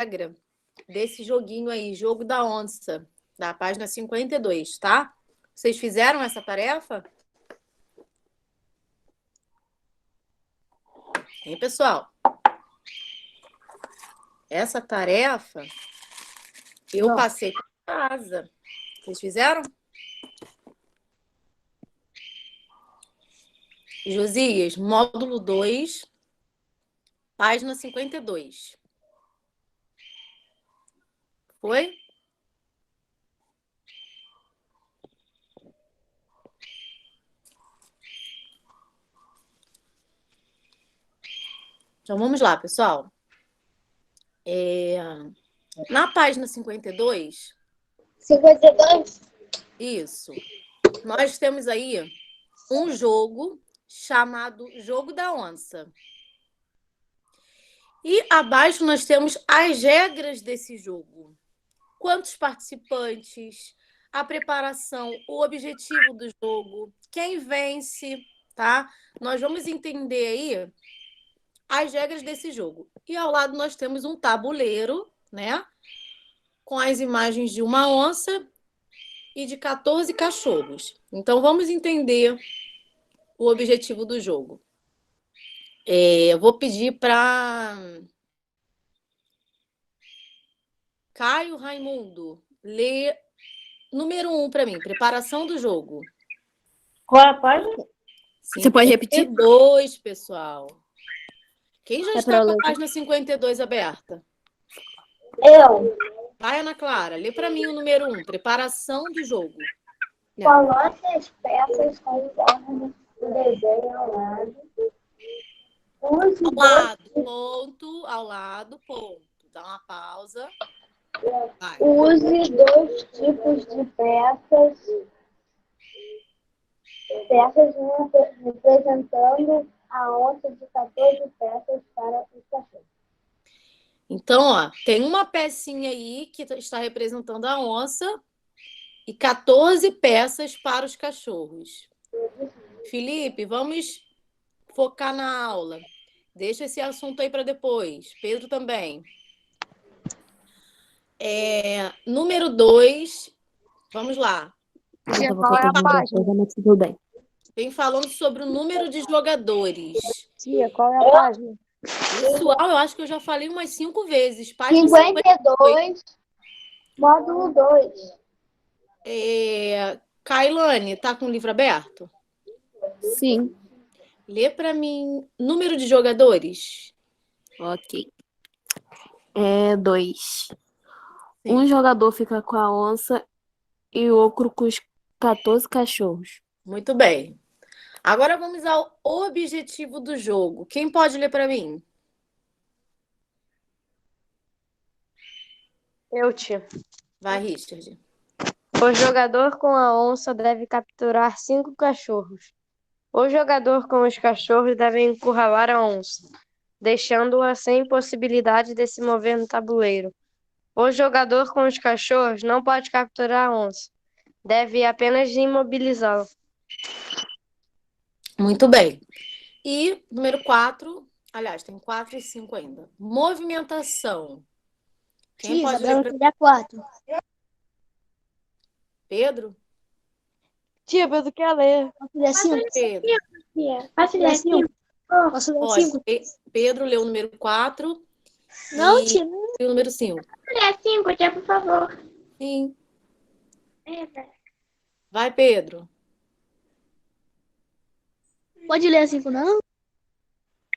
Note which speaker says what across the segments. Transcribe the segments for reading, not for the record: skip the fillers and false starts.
Speaker 1: regra desse joguinho aí, Jogo da Onça, da página 52, tá? Vocês fizeram essa tarefa? Hein, pessoal? Essa tarefa eu passei para casa. Vocês fizeram? Josias, módulo 2, página 52. Foi? Então, vamos lá, pessoal. Na página 52...
Speaker 2: 52?
Speaker 1: Isso. Nós temos aí um jogo chamado Jogo da Onça. E abaixo nós temos as regras desse jogo. Quantos participantes, a preparação, o objetivo do jogo, quem vence, tá? Nós vamos entender aí as regras desse jogo. E ao lado nós temos um tabuleiro, né? Com as imagens de uma onça e de 14 cachorros. Então, vamos entender o objetivo do jogo. Eu vou pedir para Caio Raimundo ler número 1 para mim, preparação do jogo.
Speaker 2: Qual é a página?
Speaker 3: Você pode repetir?
Speaker 1: 52, pessoal. Quem já
Speaker 3: É
Speaker 1: está com a página 52 aberta?
Speaker 2: Eu.
Speaker 1: Vai, Ana Clara, lê para mim o número 1, preparação do jogo.
Speaker 2: Coloque as peças conforme o desenho ao lado. Use
Speaker 1: Ao lado, ponto, ao lado, ponto. Dá uma pausa. Vai.
Speaker 2: Use 2 tipos de peças. Peças representando a onça de 14 peças para os cachorros.
Speaker 1: Então, ó, tem uma pecinha aí que está representando a onça e 14 peças para os cachorros. Felipe, vamos focar na aula. Deixa esse assunto aí para depois. Pedro também. Número 2, vamos lá.
Speaker 3: Qual é a página? Tudo bem.
Speaker 1: Vem falando sobre o número de jogadores.
Speaker 3: Tia, qual é a página?
Speaker 1: Pessoal, eu acho que eu já falei umas 5 vezes. Página
Speaker 2: 52, módulo 2.
Speaker 1: Kailane, tá com o livro aberto?
Speaker 3: Sim.
Speaker 1: Lê para mim número de jogadores.
Speaker 3: Ok. 2.
Speaker 1: Sim.
Speaker 3: Um jogador fica com a onça e o outro com os 14 cachorros.
Speaker 1: Muito bem. Agora vamos ao objetivo do jogo. Quem pode ler para mim?
Speaker 4: Eu, tia.
Speaker 1: Vai, Richard.
Speaker 4: O jogador com a onça deve capturar 5 cachorros. O jogador com os cachorros deve encurralar a onça, deixando-a sem possibilidade de se mover no tabuleiro. O jogador com os cachorros não pode capturar a onça, deve apenas imobilizá-la.
Speaker 1: Muito bem. E número 4, aliás, tem 4 e 5 ainda. Movimentação. Quem pode ler para mim?
Speaker 2: 4.
Speaker 1: Pedro?
Speaker 4: Tia, Pedro quer ler.
Speaker 2: Posso ler 5?
Speaker 1: Pedro.
Speaker 2: Posso ler 5? Posso ler
Speaker 1: Pode.
Speaker 2: 5?
Speaker 1: Pedro leu o número 4
Speaker 2: Não, tia.
Speaker 1: e o número 5.
Speaker 2: Posso ler 5, tia, por favor.
Speaker 1: Sim. Vai, Pedro.
Speaker 2: Pode ler 5, não?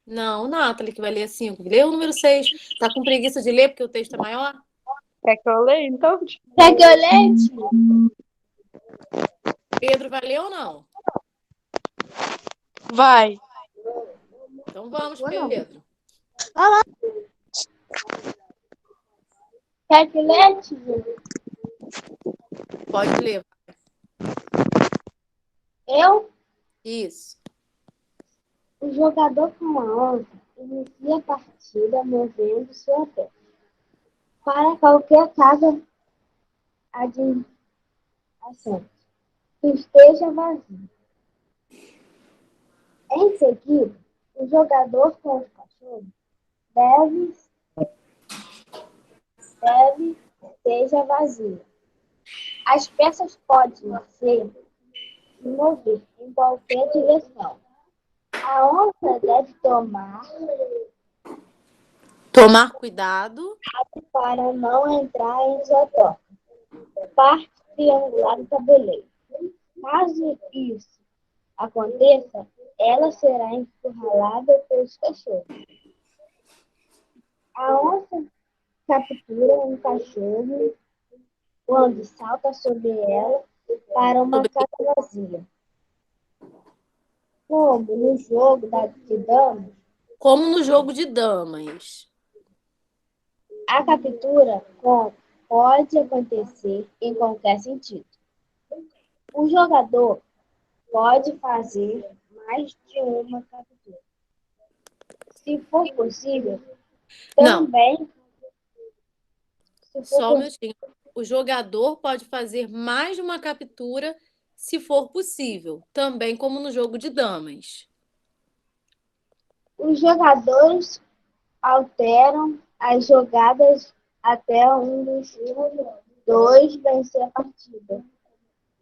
Speaker 1: Não, Nathalie que vai ler 5. Lê o número 6. Tá com preguiça de ler porque o texto é maior?
Speaker 4: Quer que eu leia, então?
Speaker 2: Quer que eu leia, tia?
Speaker 1: Pedro vai ler ou não?
Speaker 4: Vai.
Speaker 1: Então vamos, Pedro.
Speaker 2: Vai lá. Quer que leia, tia?
Speaker 1: Pode ler.
Speaker 2: Eu,
Speaker 1: Isso.
Speaker 2: o jogador com a onça, inicia a partida movendo sua peça para qualquer casa adjacente que esteja vazia. Em seguida, o jogador com os cachorros deve esteja vazia. As peças podem ser movidas em qualquer direção. A onça deve
Speaker 1: Tomar cuidado.
Speaker 2: para não entrar em sua toca. Parte triangular do tabuleiro. Caso isso aconteça, ela será encurralada pelos cachorros. A onça captura um cachorro quando salta sobre ela para uma casa vazia. Como no jogo de damas,
Speaker 1: Como no jogo de damas.
Speaker 2: a captura pode acontecer em qualquer sentido. O jogador pode fazer mais de uma captura. Se for possível,
Speaker 1: Não,
Speaker 2: também. Se
Speaker 1: só
Speaker 2: for
Speaker 1: um minutinho. O jogador pode fazer mais de uma captura se for possível, também como no jogo de damas.
Speaker 2: Os jogadores alteram as jogadas até um dos dois vencer a partida.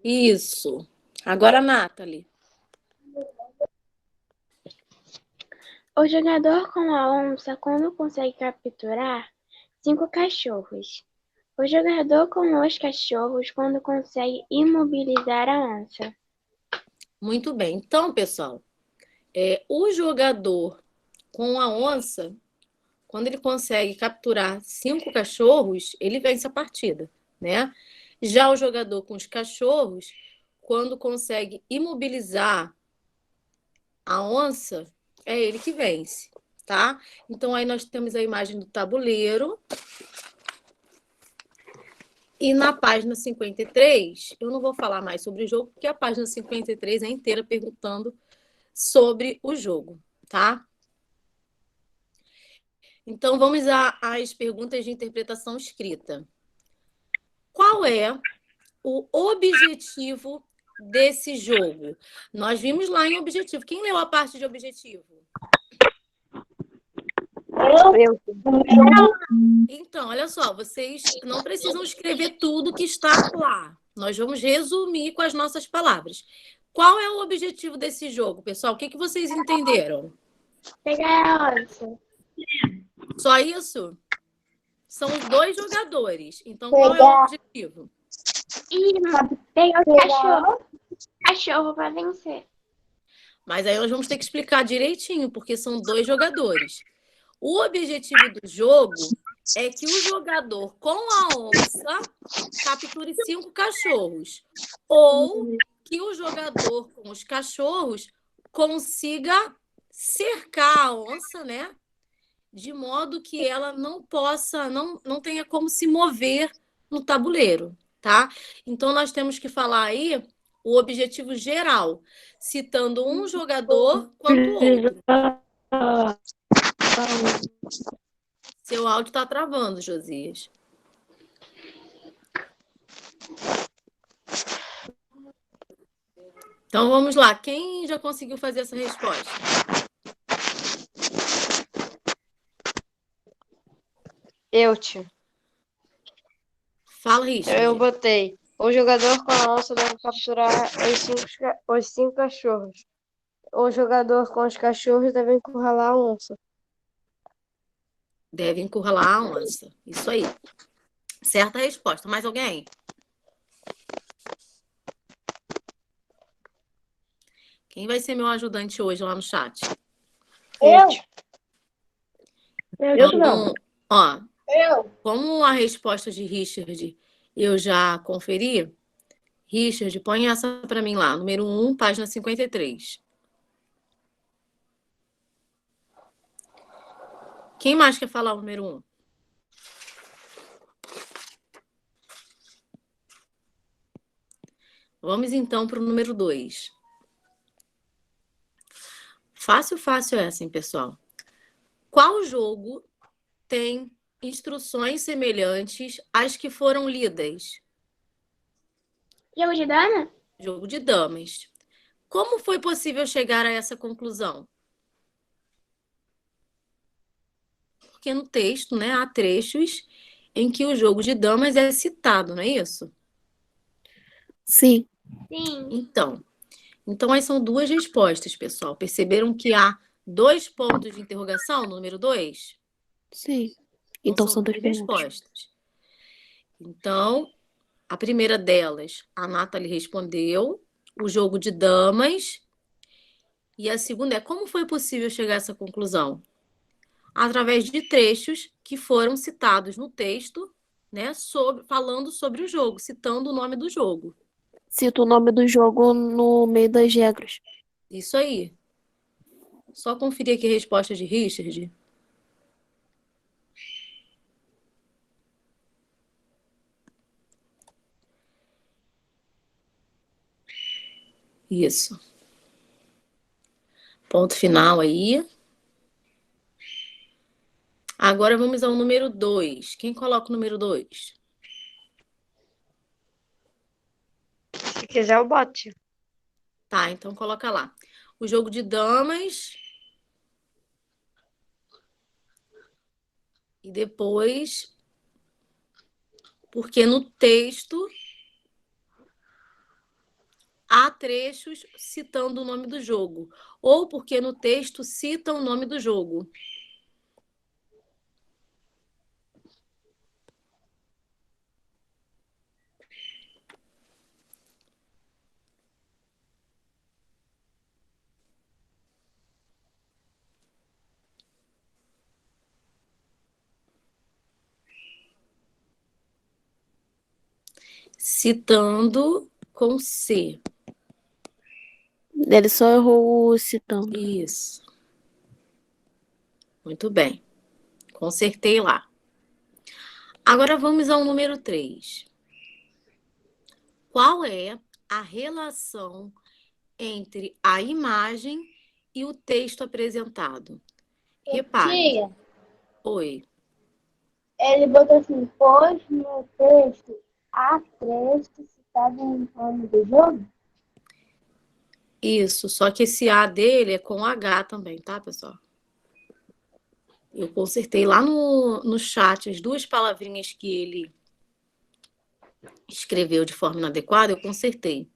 Speaker 1: Isso. Agora, Nathalie.
Speaker 5: O jogador com a onça quando consegue capturar 5 cachorros. O jogador com os cachorros quando consegue imobilizar a onça.
Speaker 1: Muito bem. Então, pessoal, o jogador com a onça, quando ele consegue capturar 5 cachorros, ele vence a partida, né? Já o jogador com os cachorros, quando consegue imobilizar a onça, é ele que vence, tá? Então, aí nós temos a imagem do tabuleiro. E na página 53, eu não vou falar mais sobre o jogo, porque a página 53 é inteira perguntando sobre o jogo, tá? Então, vamos às perguntas de interpretação escrita. Qual é o objetivo desse jogo? Nós vimos lá em objetivo. Quem leu a parte de objetivo?
Speaker 4: Eu.
Speaker 1: Então, olha só, vocês não precisam escrever tudo que está lá. Nós vamos resumir com as nossas palavras. Qual é o objetivo desse jogo, pessoal? O que vocês entenderam?
Speaker 5: Pegar a onça.
Speaker 1: Só isso? São os 2 jogadores. Então, qual é o objetivo?
Speaker 5: E pegar o cachorro. Cachorro para vencer.
Speaker 1: Mas aí nós vamos ter que explicar direitinho, porque são 2 jogadores. O objetivo do jogo é que o jogador com a onça capture 5 cachorros. Ou que o jogador com os cachorros consiga cercar a onça, né? De modo que ela não possa, não tenha como se mover no tabuleiro, tá? Então, nós temos que falar aí o objetivo geral, citando um jogador quanto o outro. Seu áudio está travando, Josias. Então, vamos lá. Quem já conseguiu fazer essa resposta?
Speaker 4: Eu, tio.
Speaker 1: Fala, Richard.
Speaker 4: Eu botei. O jogador com a onça deve capturar os 5 cachorros. O jogador com os cachorros deve encurralar a onça.
Speaker 1: Deve encurralar a onça. Isso aí. Certa resposta. Mais alguém? Quem vai ser meu ajudante hoje lá no chat?
Speaker 2: Eu.
Speaker 1: Ó,
Speaker 2: Eu.
Speaker 1: como a resposta de Richard eu já conferi, Richard, põe essa para mim lá, número 1, página 53. Quem mais quer falar o número 1? Vamos então para o número 2. Fácil, fácil essa, hein, pessoal? Qual jogo tem instruções semelhantes às que foram lidas?
Speaker 5: Jogo de dama?
Speaker 1: Jogo de damas. Como foi possível chegar a essa conclusão? Porque no texto, né, há trechos em que o jogo de damas é citado, não é isso?
Speaker 3: Sim,
Speaker 5: Sim.
Speaker 1: Então aí são duas respostas, pessoal. Perceberam que há 2 pontos de interrogação no número 2?
Speaker 3: sim.
Speaker 1: Então
Speaker 3: Então
Speaker 1: são
Speaker 3: são
Speaker 1: 2
Speaker 3: duas perguntas.
Speaker 1: respostas. Então, a primeira delas, a Nathalie respondeu, o jogo de damas. E a segunda é, como foi possível chegar a essa conclusão? Através de trechos que foram citados no texto, né, falando sobre o jogo, citando o nome do jogo.
Speaker 3: Cita o nome do jogo no meio das regras.
Speaker 1: Isso aí. Só conferir aqui a resposta de Richard. Isso. Ponto final aí. Agora vamos ao número 2. Quem coloca o número 2?
Speaker 4: Se quiser, eu bote.
Speaker 1: Tá, então coloca lá. O jogo de damas. E depois, porque no texto há trechos citando o nome do jogo. Ou porque no texto cita o nome do jogo. Citando com C.
Speaker 3: Ele só errou o citando.
Speaker 1: Isso. Muito bem. Consertei lá. Agora vamos ao número 3. Qual é a relação entre a imagem e o texto apresentado? Repare.
Speaker 2: Tia,
Speaker 1: Oi.
Speaker 2: ele botou assim, pois no texto há trecho citado em nome do jogo?
Speaker 1: Isso, só que esse A dele é com H também, tá, pessoal? Eu consertei lá no chat as 2 palavrinhas que ele escreveu de forma inadequada, eu consertei.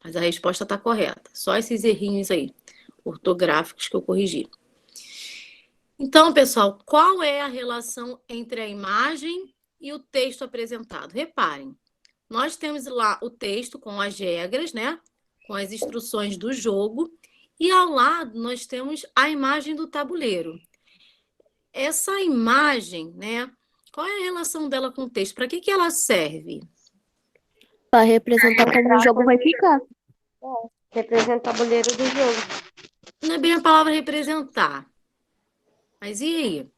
Speaker 1: Mas a resposta está correta. Só esses errinhos aí, ortográficos que eu corrigi. Então, pessoal, qual é a relação entre a imagem e o texto apresentado? Reparem, nós temos lá o texto com as regras, né? Com as instruções do jogo. E ao lado nós temos a imagem do tabuleiro. Essa imagem, né? Qual é a relação dela com o texto? Para que ela serve?
Speaker 3: Para representar como o jogo vai ficar.
Speaker 4: Representa o tabuleiro do jogo.
Speaker 1: Não é bem a palavra representar. Mas e aí?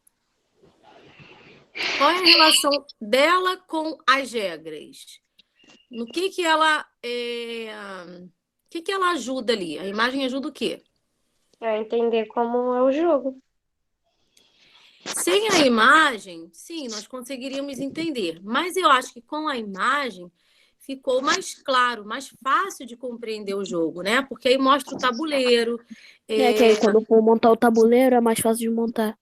Speaker 1: Qual é a relação dela com as regras? No que ela o que ela ajuda ali? A imagem ajuda o quê?
Speaker 4: Pra entender como é o jogo.
Speaker 1: Sem a imagem, sim, nós conseguiríamos entender. Mas eu acho que com a imagem ficou mais claro, mais fácil de compreender o jogo, né? Porque aí mostra o tabuleiro.
Speaker 3: É que aí quando for montar o tabuleiro é mais fácil de montar.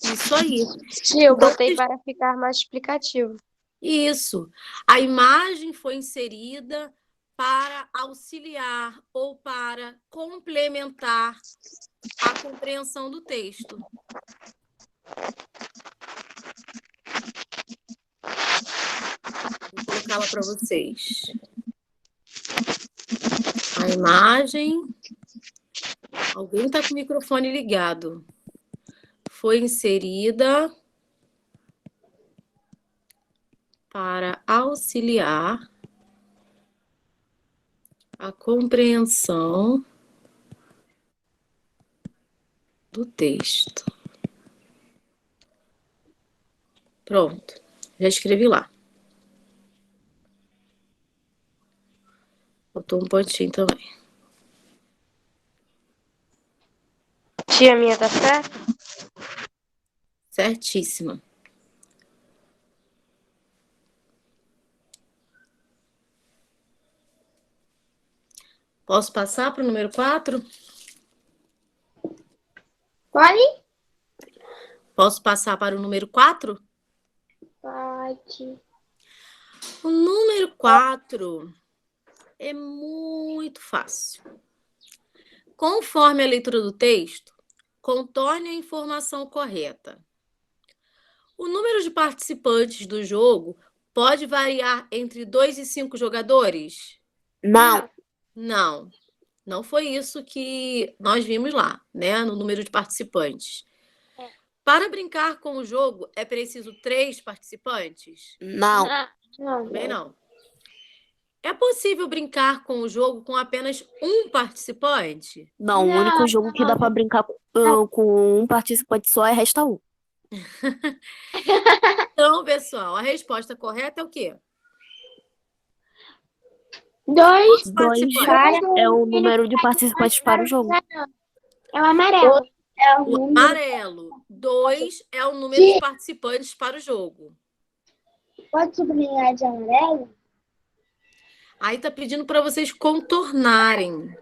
Speaker 1: Isso aí.
Speaker 4: Tia, eu
Speaker 1: Então,
Speaker 4: botei para ficar mais explicativo.
Speaker 1: isso. A imagem foi inserida para auxiliar ou para complementar a compreensão do texto. Vou colocá-la para vocês. A imagem. Alguém está com o microfone ligado. Foi inserida para auxiliar a compreensão do texto. Pronto, já escrevi lá. Botou um pontinho também.
Speaker 4: Tia minha, tá certo?
Speaker 1: Certíssima. Posso passar para o número 4?
Speaker 5: Pode?
Speaker 1: Posso passar para o número 4?
Speaker 5: Pode.
Speaker 1: O número 4 é muito fácil. Conforme a leitura do texto, contorne a informação correta. O número de participantes do jogo pode variar entre 2 e 5 jogadores?
Speaker 3: Não.
Speaker 1: Não. Não foi isso que nós vimos lá, né? No número de participantes. Para brincar com o jogo, é preciso 3 participantes?
Speaker 3: Não.
Speaker 5: Não.
Speaker 1: Também não. É possível brincar com o jogo com apenas um participante?
Speaker 3: Não, o único jogo que dá pra brincar com um participante só é Resta 1.
Speaker 1: Então, pessoal, a resposta correta é o quê?
Speaker 5: 2
Speaker 1: Participantes.
Speaker 3: É o número de participantes para o jogo.
Speaker 5: é o amarelo.
Speaker 2: É o
Speaker 1: O
Speaker 2: número.
Speaker 1: amarelo. 2 é o número de participantes para o jogo.
Speaker 2: Pode sublinhar de amarelo?
Speaker 1: Aí tá pedindo para vocês contornarem.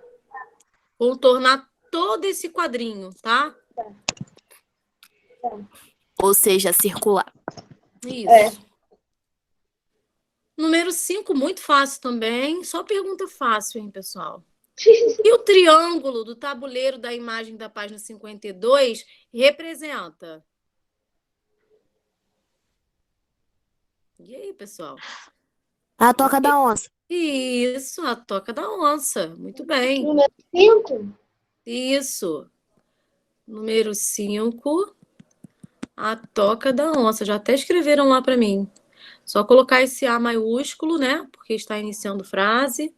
Speaker 1: Contornar todo esse quadrinho, tá?
Speaker 3: Ou seja, circular.
Speaker 1: Isso. Número 5, muito fácil também. Só pergunta fácil, hein, pessoal? E o triângulo do tabuleiro da imagem da página 52 representa? E aí, pessoal?
Speaker 3: A toca da onça.
Speaker 1: Isso, a toca da onça. Muito bem.
Speaker 2: Número 5?
Speaker 1: Isso. Número 5, a toca da onça. Já até escreveram lá para mim. Só colocar esse A maiúsculo, né? Porque está iniciando frase.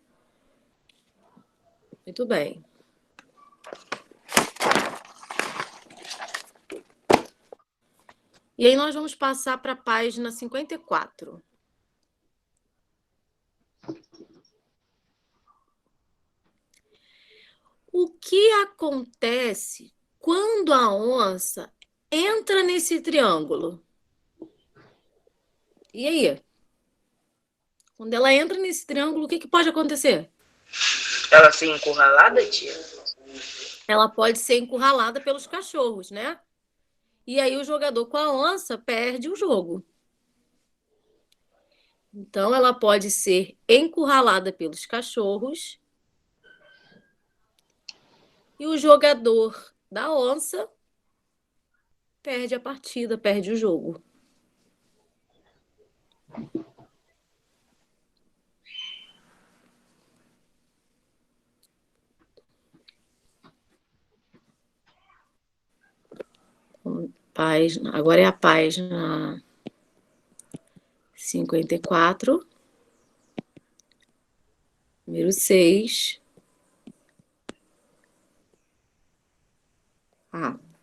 Speaker 1: Muito bem. E aí nós vamos passar para a página 54. O que acontece quando a onça entra nesse triângulo? E aí? Quando ela entra nesse triângulo, o que pode acontecer?
Speaker 6: Ela ser encurralada, tia?
Speaker 1: Ela pode ser encurralada pelos cachorros, né? E aí o jogador com a onça perde o jogo. Então, ela pode ser encurralada pelos cachorros. E o jogador da onça perde a partida, perde o jogo. Agora é a página 54, número 6.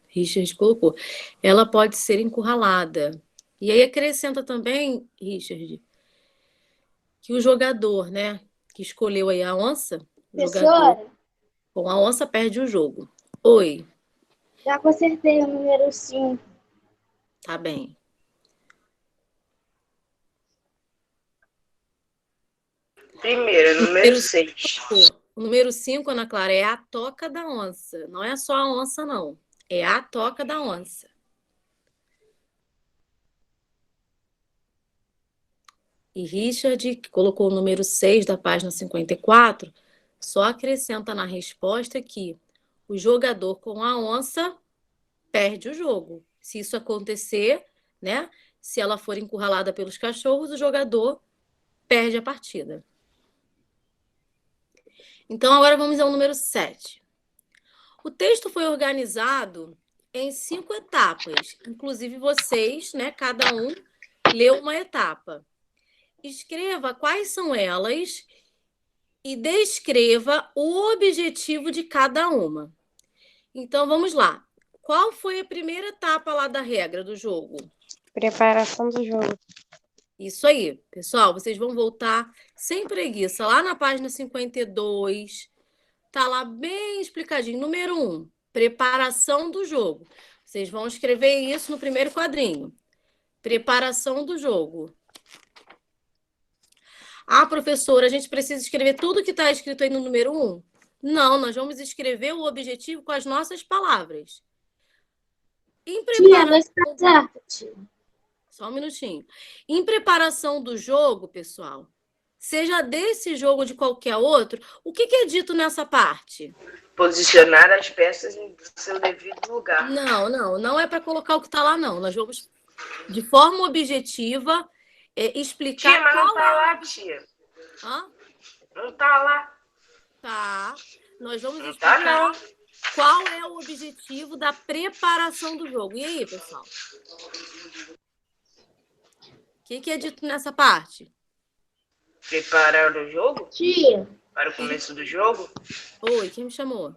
Speaker 1: Richard colocou. Ela pode ser encurralada. E aí acrescenta também, Richard, que o jogador, né, que escolheu aí a onça, o jogador
Speaker 2: Professora,
Speaker 1: com a onça perde o jogo. Oi,
Speaker 2: já consertei o número 5.
Speaker 1: tá bem.
Speaker 6: Primeiro, número 6.
Speaker 1: O número 5, Ana Clara, é a toca da onça. Não é só a onça, não. É a toca da onça. E Richard, que colocou o número 6 da página 54, só acrescenta na resposta que o jogador com a onça perde o jogo. Se isso acontecer, né? Se ela for encurralada pelos cachorros, o jogador perde a partida. Então, agora vamos ao número 7. O texto foi organizado em 5 etapas. Inclusive, vocês, né? Cada um leu uma etapa. Escreva quais são elas e descreva o objetivo de cada uma. Então, vamos lá. Qual foi a primeira etapa lá da regra do jogo?
Speaker 4: Preparação do jogo.
Speaker 1: Isso aí, pessoal. Vocês vão voltar sem preguiça. Lá na página 52, tá lá bem explicadinho. Número 1, preparação do jogo. Vocês vão escrever isso no primeiro quadrinho. Preparação do jogo. Ah, professora, a gente precisa escrever tudo que está escrito aí no número 1? Não, nós vamos escrever o objetivo com as nossas palavras. Em
Speaker 2: Tia,
Speaker 1: preparação... Só um minutinho. Em preparação do jogo, pessoal, seja desse jogo ou de qualquer outro, o que é dito nessa parte?
Speaker 6: Posicionar as peças em seu devido lugar.
Speaker 1: Não é para colocar o que está lá, não. Nós vamos, de forma objetiva, explicar
Speaker 6: Tia, mas não
Speaker 1: qual
Speaker 6: tá lá, tia.
Speaker 1: Hã?
Speaker 6: Não tá lá.
Speaker 1: Tá. Nós vamos
Speaker 6: Não tá,
Speaker 1: explicar
Speaker 6: não.
Speaker 1: qual é o objetivo da preparação do jogo. E aí, pessoal? O que é dito nessa parte?
Speaker 6: Preparar o jogo
Speaker 2: Tia,
Speaker 6: para o começo do jogo.
Speaker 1: Oi, quem me chamou?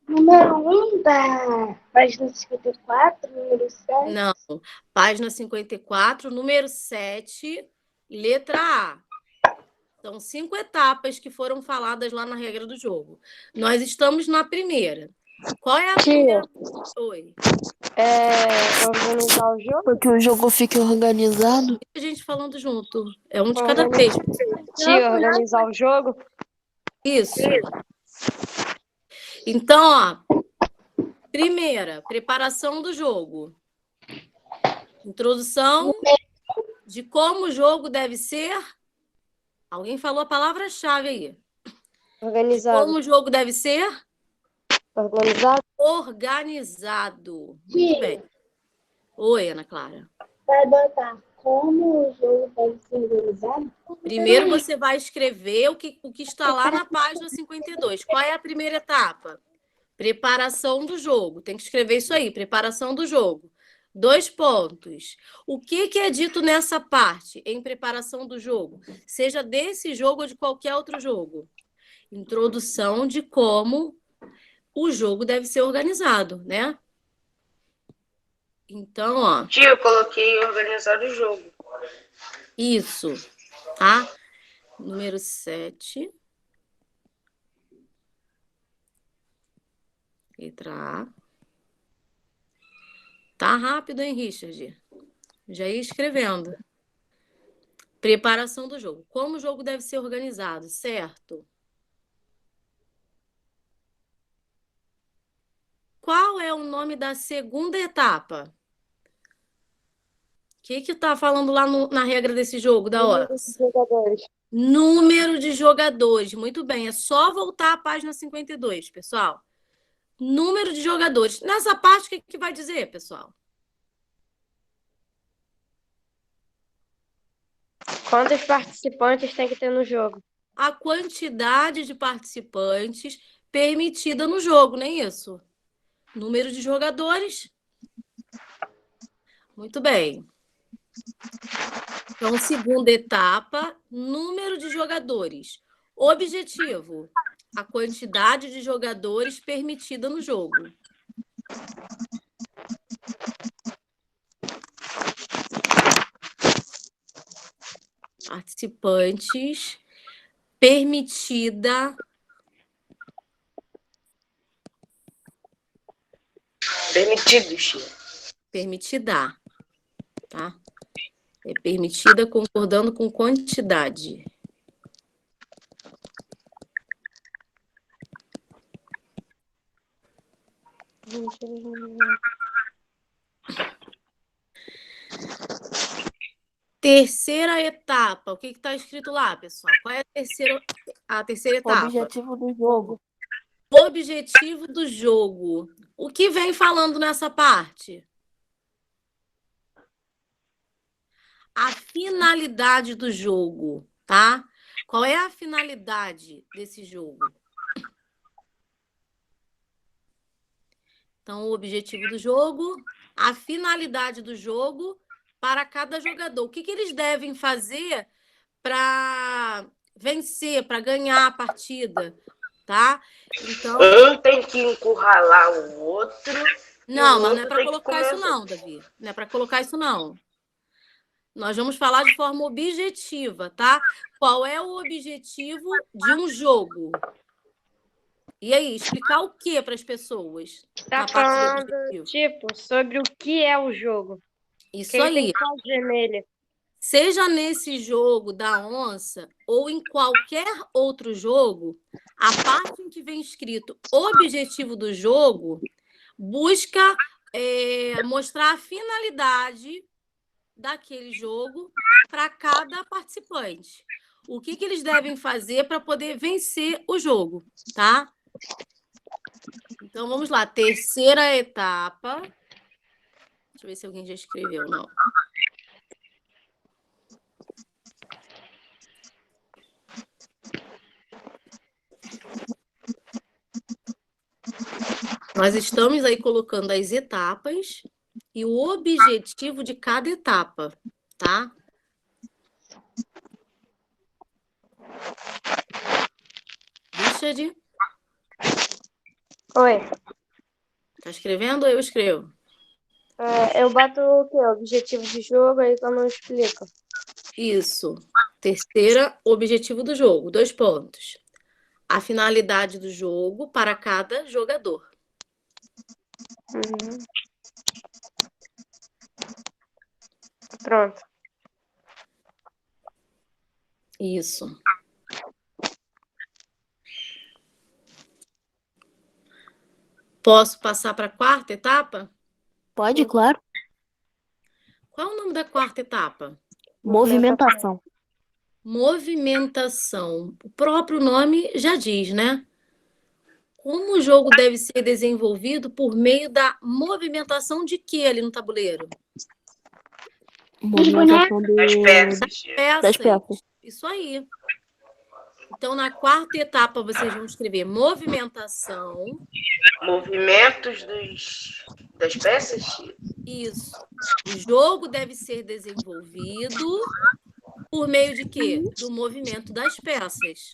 Speaker 2: número 1 da página 54, número 7.
Speaker 1: Não. Página 54, número 7, letra A. São 5 etapas que foram faladas lá na regra do jogo. Nós estamos na primeira. Qual é a primeira? Oi.
Speaker 4: Organizar o jogo?
Speaker 3: Para que o jogo fique organizado.
Speaker 1: A gente falando junto. É um de cada vez.
Speaker 4: Tia, organizar o jogo?
Speaker 1: Isso. Então, ó. Primeira, preparação do jogo. Introdução de como o jogo deve ser. Alguém falou a palavra-chave aí.
Speaker 4: Organizado.
Speaker 1: Como o jogo deve ser?
Speaker 4: Organizado?
Speaker 1: Organizado. Muito bem. Oi, Ana Clara.
Speaker 2: Vai botar como o jogo deve ser organizado?
Speaker 1: Primeiro você vai escrever o que está lá na página 52. Qual é a primeira etapa? Preparação do jogo. Tem que escrever isso aí, preparação do jogo. 2 pontos. O que é dito nessa parte, em preparação do jogo? Seja desse jogo ou de qualquer outro jogo. Introdução de como o jogo deve ser organizado, né? Então, ó.
Speaker 6: Tia, eu coloquei organizar o jogo.
Speaker 1: Isso, tá? Número 7. Letra A. Tá rápido, hein, Richard? Já ia escrevendo. Preparação do jogo. Como o jogo deve ser organizado, certo? Qual é o nome da segunda etapa? O que está falando lá na regra desse jogo, da hora? Número de jogadores. Muito bem, é só voltar à página 52, pessoal. Número de jogadores. Nessa parte, o que vai dizer, pessoal?
Speaker 4: Quantos participantes tem que ter no jogo?
Speaker 1: A quantidade de participantes permitida no jogo, não é isso? Número de jogadores. Muito bem. Então, segunda etapa, número de jogadores. Objetivo, a quantidade de jogadores permitida no jogo. Participantes, permitida.
Speaker 6: Permitidos, tia.
Speaker 1: Permitida, tá? É permitida concordando com quantidade. Terceira etapa. O que está escrito lá, pessoal? Qual é a terceira
Speaker 3: O
Speaker 1: etapa?
Speaker 3: objetivo do jogo.
Speaker 1: Objetivo do jogo. O que vem falando nessa parte? A finalidade do jogo, tá? Qual é a finalidade desse jogo? Então, o objetivo do jogo, a finalidade do jogo para cada jogador. O que eles devem fazer para vencer, para ganhar a partida, tá? Então,
Speaker 6: Um tem que encurralar o outro.
Speaker 1: não, mas
Speaker 6: outro
Speaker 1: não é para
Speaker 6: tem que
Speaker 1: colocar isso
Speaker 6: começar.
Speaker 1: não, Davi. Não é para colocar isso não. Nós vamos falar de forma objetiva, tá? Qual é o objetivo de um jogo? E aí, explicar o que para as pessoas?
Speaker 4: Tá
Speaker 1: na parte do
Speaker 4: falando,
Speaker 1: objetivo?
Speaker 4: tipo, sobre o que é o jogo.
Speaker 1: Isso
Speaker 4: Quem tem
Speaker 1: aí.
Speaker 4: que fazer nele.
Speaker 1: Seja nesse jogo da onça ou em qualquer outro jogo, a parte em que vem escrito objetivo do jogo busca mostrar a finalidade daquele jogo para cada participante. O que eles devem fazer para poder vencer o jogo, tá? Então, vamos lá. Terceira etapa. Deixa eu ver se alguém já escreveu, não. Nós estamos aí colocando as etapas e o objetivo de cada etapa, tá? Richard,
Speaker 4: Oi.
Speaker 1: tá escrevendo ou eu escrevo?
Speaker 4: Eu boto o quê? Objetivo de jogo, aí eu não explico.
Speaker 1: Isso. Terceira, objetivo do jogo, 2 pontos. A finalidade do jogo para cada jogador.
Speaker 4: Uhum. Pronto.
Speaker 1: Isso. Posso passar para a quarta etapa?
Speaker 3: Pode, claro.
Speaker 1: Qual é o nome da quarta etapa?
Speaker 3: Movimentação.
Speaker 1: Movimentação. O próprio nome já diz, né? Como o jogo deve ser desenvolvido por meio da movimentação de quê ali no tabuleiro?
Speaker 3: Movimentação
Speaker 6: Das peças.
Speaker 3: das peças.
Speaker 1: Isso aí. Então, na quarta etapa, vocês vão escrever movimentação.
Speaker 6: Movimentos das peças.
Speaker 1: Isso. O jogo deve ser desenvolvido por meio de quê? Do movimento das peças.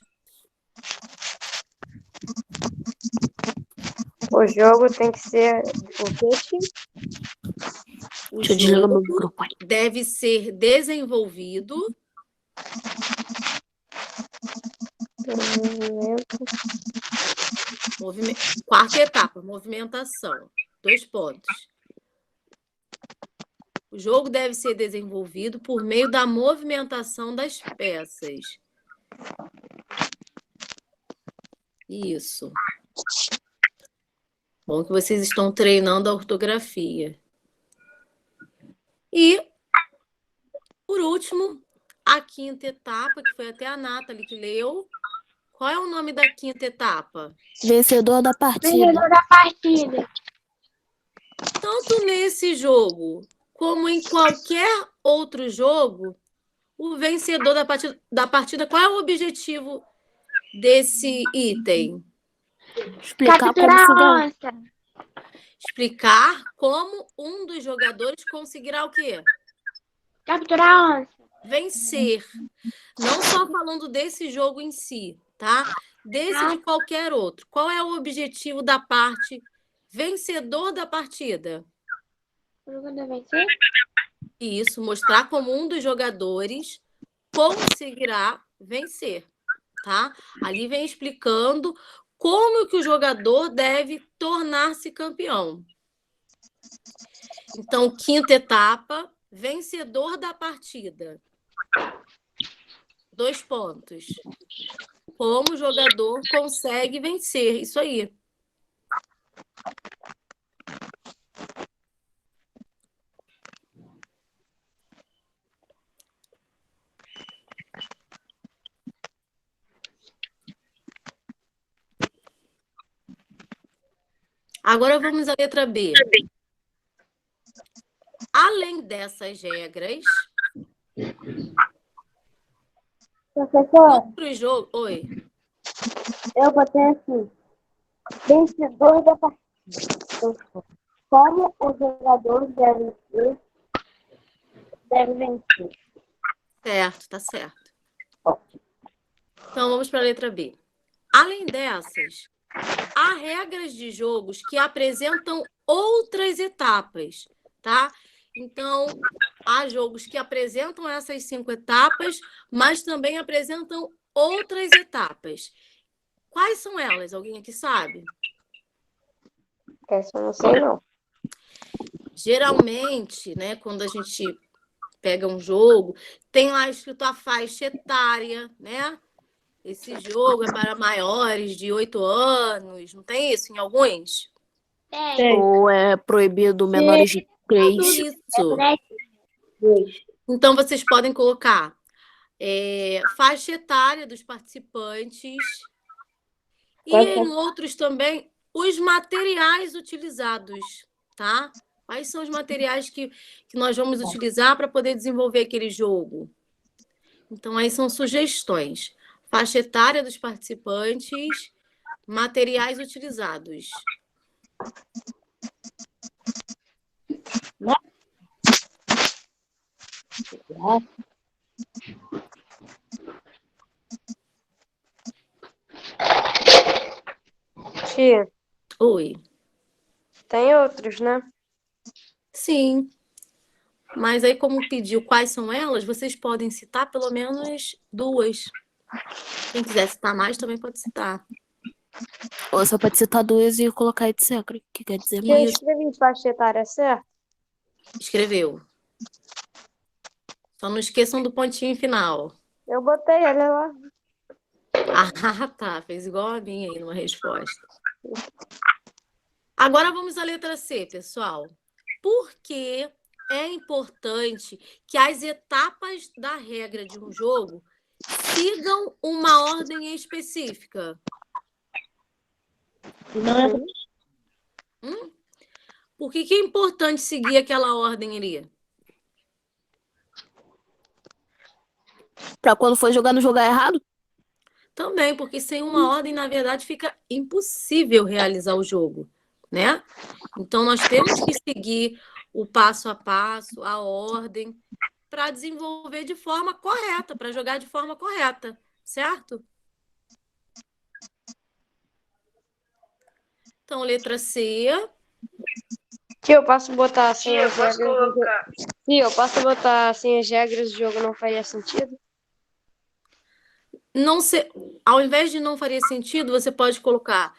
Speaker 4: O jogo tem que ser o quê?
Speaker 1: O
Speaker 3: Deixa eu desligar meu
Speaker 1: jogo
Speaker 3: microfone.
Speaker 1: deve ser desenvolvido quarta etapa, movimentação. 2 pontos. O jogo deve ser desenvolvido por meio da movimentação das peças. Isso. Bom que vocês estão treinando a ortografia. E, por último, a quinta etapa, que foi até a Nathalie que leu. Qual é o nome da quinta etapa?
Speaker 3: Vencedor da partida.
Speaker 5: Vencedor da partida.
Speaker 1: Tanto nesse jogo como em qualquer outro jogo, o vencedor da partida, qual é o objetivo desse item?
Speaker 3: Explicar como
Speaker 5: Capturar
Speaker 3: se
Speaker 5: a
Speaker 3: ganha.
Speaker 5: onça.
Speaker 1: Explicar como um dos jogadores conseguirá o quê?
Speaker 5: Capturar a onça.
Speaker 1: Vencer. Não só falando desse jogo em si, tá? Desse de qualquer outro. Qual é o objetivo da parte vencedor da partida?
Speaker 5: O jogador vencer?
Speaker 1: Isso, mostrar como um dos jogadores conseguirá vencer, tá? Ali vem explicando como que o jogador deve tornar-se campeão. Então, quinta etapa, vencedor da partida. 2 pontos. Como o jogador consegue vencer, isso aí. Agora vamos à letra B. Além dessas regras,
Speaker 2: Professor,
Speaker 1: outro jogo. Oi.
Speaker 2: eu botei assim, vencedor da partida. Como os jogadores devem vencer.
Speaker 1: Certo, tá certo. Então vamos para a letra B. Além dessas, há regras de jogos que apresentam outras etapas, tá? Então, há jogos que apresentam essas 5 etapas, mas também apresentam outras etapas. Quais são elas? Alguém aqui sabe?
Speaker 4: Essa eu não sei, não.
Speaker 1: Geralmente, né, quando a gente pega um jogo, tem lá escrito a faixa etária, né? Esse jogo é para maiores de 8 anos, não tem isso em alguns?
Speaker 5: Tem.
Speaker 3: Ou é proibido menores de 3.
Speaker 1: Isso.
Speaker 2: 2.
Speaker 1: Então, vocês podem colocar faixa etária dos participantes e em outros também os materiais utilizados, tá? Quais são os materiais que nós vamos utilizar para poder desenvolver aquele jogo? Então, aí são sugestões. Faixa etária dos participantes, materiais utilizados.
Speaker 4: Tia,
Speaker 1: Oi.
Speaker 4: tem outros, né?
Speaker 1: Sim. Mas aí, como pediu quais são elas, vocês podem citar pelo menos 2. Quem quiser citar mais, também pode citar.
Speaker 3: Ou só pode citar 2 e colocar etc. Que quer dizer
Speaker 4: Tia, eu
Speaker 3: mais.
Speaker 4: escrevi faixa etária, certo?
Speaker 1: Escreveu. Só não esqueçam do pontinho final.
Speaker 4: Eu botei, olha lá.
Speaker 1: Ah, tá. Fez igual a minha aí numa resposta. Agora vamos à letra C, pessoal. Por que é importante que as etapas da regra de um jogo sigam uma ordem específica? Por que é importante seguir aquela ordem ali?
Speaker 3: Pra quando for jogar, não jogar errado?
Speaker 1: Também, porque sem uma ordem, na verdade, fica impossível realizar o jogo, né? Então, nós temos que seguir o passo a passo, a ordem, para desenvolver de forma correta, para jogar de forma correta, certo? Então, letra C.
Speaker 4: Tia, eu posso botar assim
Speaker 6: Tia,
Speaker 4: as
Speaker 6: posso
Speaker 4: regras do jogo.
Speaker 6: colocar.
Speaker 4: Tia, eu posso botar assim as regras do jogo, não faria sentido?
Speaker 1: Não ser, ao invés de não faria sentido, você pode colocar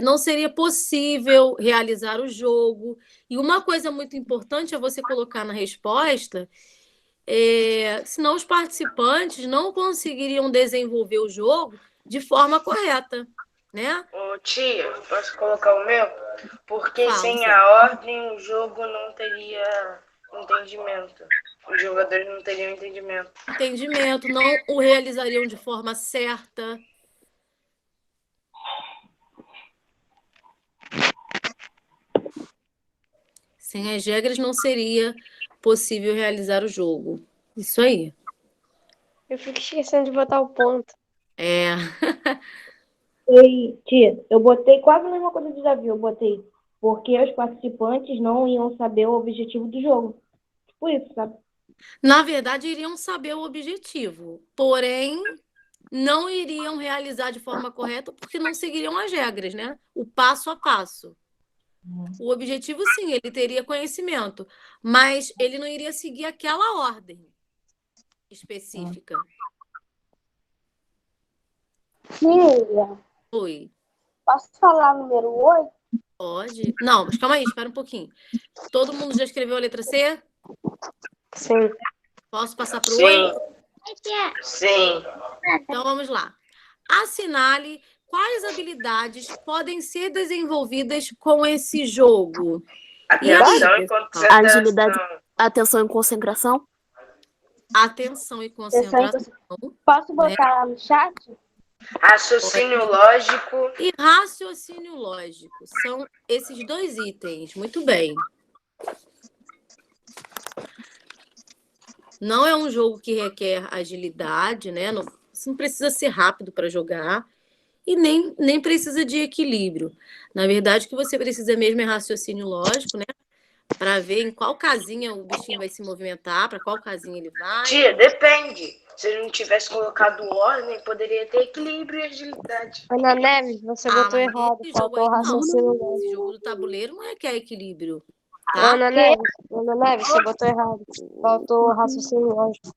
Speaker 1: não seria possível realizar o jogo. E uma coisa muito importante é você colocar na resposta, senão os participantes não conseguiriam desenvolver o jogo de forma correta, né?
Speaker 6: Ô, tia, posso colocar o meu? Porque
Speaker 1: Fala,
Speaker 6: sem
Speaker 1: Zé.
Speaker 6: a ordem o jogo não teria entendimento. Os jogadores não teriam entendimento.
Speaker 1: Entendimento, não o realizariam de forma certa. Sem as regras não seria possível realizar o jogo. Isso aí.
Speaker 4: Eu fico esquecendo de botar o ponto.
Speaker 2: Ei, tia, eu botei quase a mesma coisa do Davi. Eu botei porque os participantes não iam saber o objetivo do jogo. Tipo isso, sabe?
Speaker 1: Na verdade, iriam saber o objetivo, porém, não iriam realizar de forma correta porque não seguiriam as regras, né? O passo a passo. O objetivo, sim, ele teria conhecimento, mas ele não iria seguir aquela ordem específica.
Speaker 2: Tia,
Speaker 1: Oi,
Speaker 2: posso falar o número 8?
Speaker 1: pode? Não, mas calma aí, espera um pouquinho. Todo mundo já escreveu a letra C?
Speaker 4: Sim.
Speaker 1: Posso passar para o
Speaker 6: Sim,
Speaker 1: 8?
Speaker 6: sim.
Speaker 1: Então vamos lá. Assinale quais habilidades podem ser desenvolvidas com esse jogo. E aí,
Speaker 6: Atenção e
Speaker 1: pessoal?
Speaker 6: concentração.
Speaker 3: Agilidade. Atenção e concentração.
Speaker 1: Atenção e concentração.
Speaker 2: Posso botar lá no chat?
Speaker 6: Raciocínio lógico.
Speaker 1: E raciocínio lógico. São esses 2 itens. Muito bem. Não é um jogo que requer agilidade, né? Não, você não precisa ser rápido para jogar e nem precisa de equilíbrio. Na verdade, o que você precisa mesmo é raciocínio lógico, né? Para ver em qual casinha o bichinho vai se movimentar, para qual casinha ele vai.
Speaker 6: Tia, depende. Se ele não tivesse colocado ordem, poderia ter equilíbrio e agilidade.
Speaker 4: Ana Neves, você botou
Speaker 1: mas
Speaker 4: errado.
Speaker 1: esse jogo
Speaker 4: Faltou
Speaker 1: aí
Speaker 4: o
Speaker 1: não.
Speaker 4: raciocínio lógico.
Speaker 1: Esse jogo do tabuleiro não requer equilíbrio, tá?
Speaker 4: Ana Neves, você botou errado. Faltou o raciocínio lógico.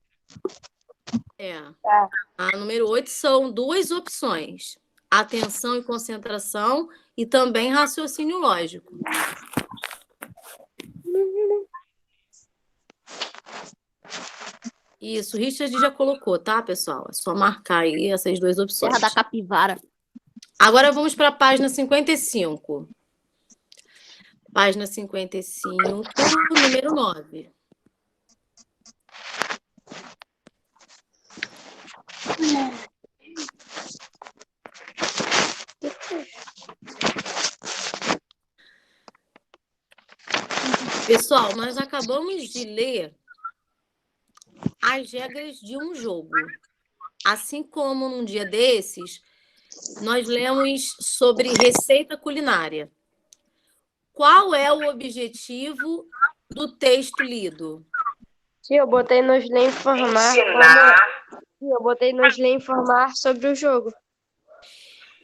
Speaker 1: A número 8 são 2 opções: atenção e concentração e também raciocínio lógico. Isso, o Richard já colocou, tá, pessoal? É só marcar aí essas 2 opções.
Speaker 3: Terra da capivara.
Speaker 1: Agora vamos para a página 55. Página 55, número 9. Pessoal, nós acabamos de ler as regras de um jogo. Assim como num dia desses, nós lemos sobre receita culinária. Qual é o objetivo do texto lido?
Speaker 4: Tia, eu botei nos ler informar. Eu botei nos ler informar sobre o jogo.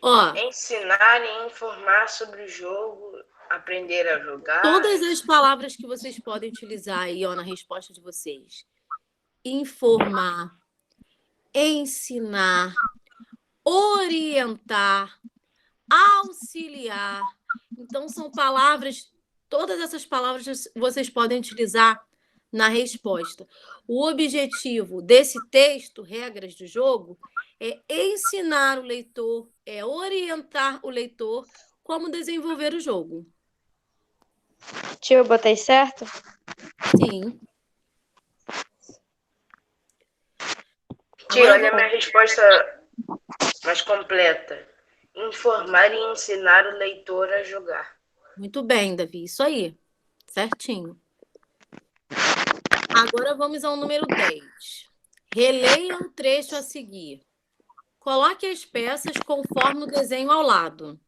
Speaker 1: Ó,
Speaker 6: Ensinar e informar sobre o jogo, aprender a jogar.
Speaker 1: todas as palavras que vocês podem utilizar aí, ó, na resposta de vocês. Informar, ensinar, orientar, auxiliar. Então, são palavras, todas essas palavras vocês podem utilizar na resposta. O objetivo desse texto, regras do jogo, é ensinar o leitor, é orientar o leitor como desenvolver o jogo.
Speaker 4: Tia, eu botei certo?
Speaker 1: Sim.
Speaker 6: Tia,
Speaker 1: Agora
Speaker 6: olha a minha resposta mais completa. Informar e ensinar o leitor a jogar.
Speaker 1: Muito bem, Davi, isso aí. Certinho. Agora vamos ao número 10. Releia o trecho a seguir. Coloque as peças conforme o desenho ao lado.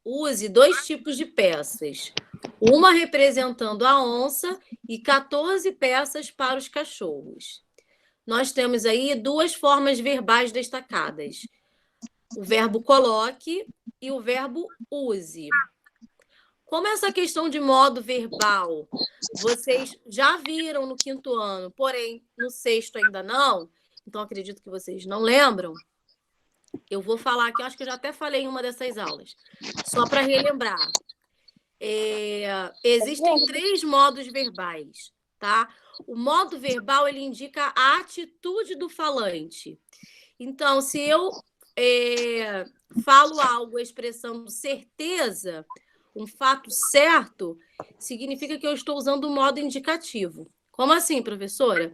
Speaker 1: Use 2 tipos de peças. Uma representando a onça e 14 peças para os cachorros. Nós temos aí 2 formas verbais destacadas. O verbo coloque e o verbo use. Como essa questão de modo verbal vocês já viram no 5º ano, porém no 6º ainda não, então acredito que vocês não lembram, eu vou falar aqui, acho que eu já até falei em uma dessas aulas, só para relembrar. Existem 3 modos verbais, tá? O modo verbal, ele indica a atitude do falante. Então, se eu falo algo expressando certeza, um fato certo, significa que eu estou usando o modo indicativo. Como assim, professora?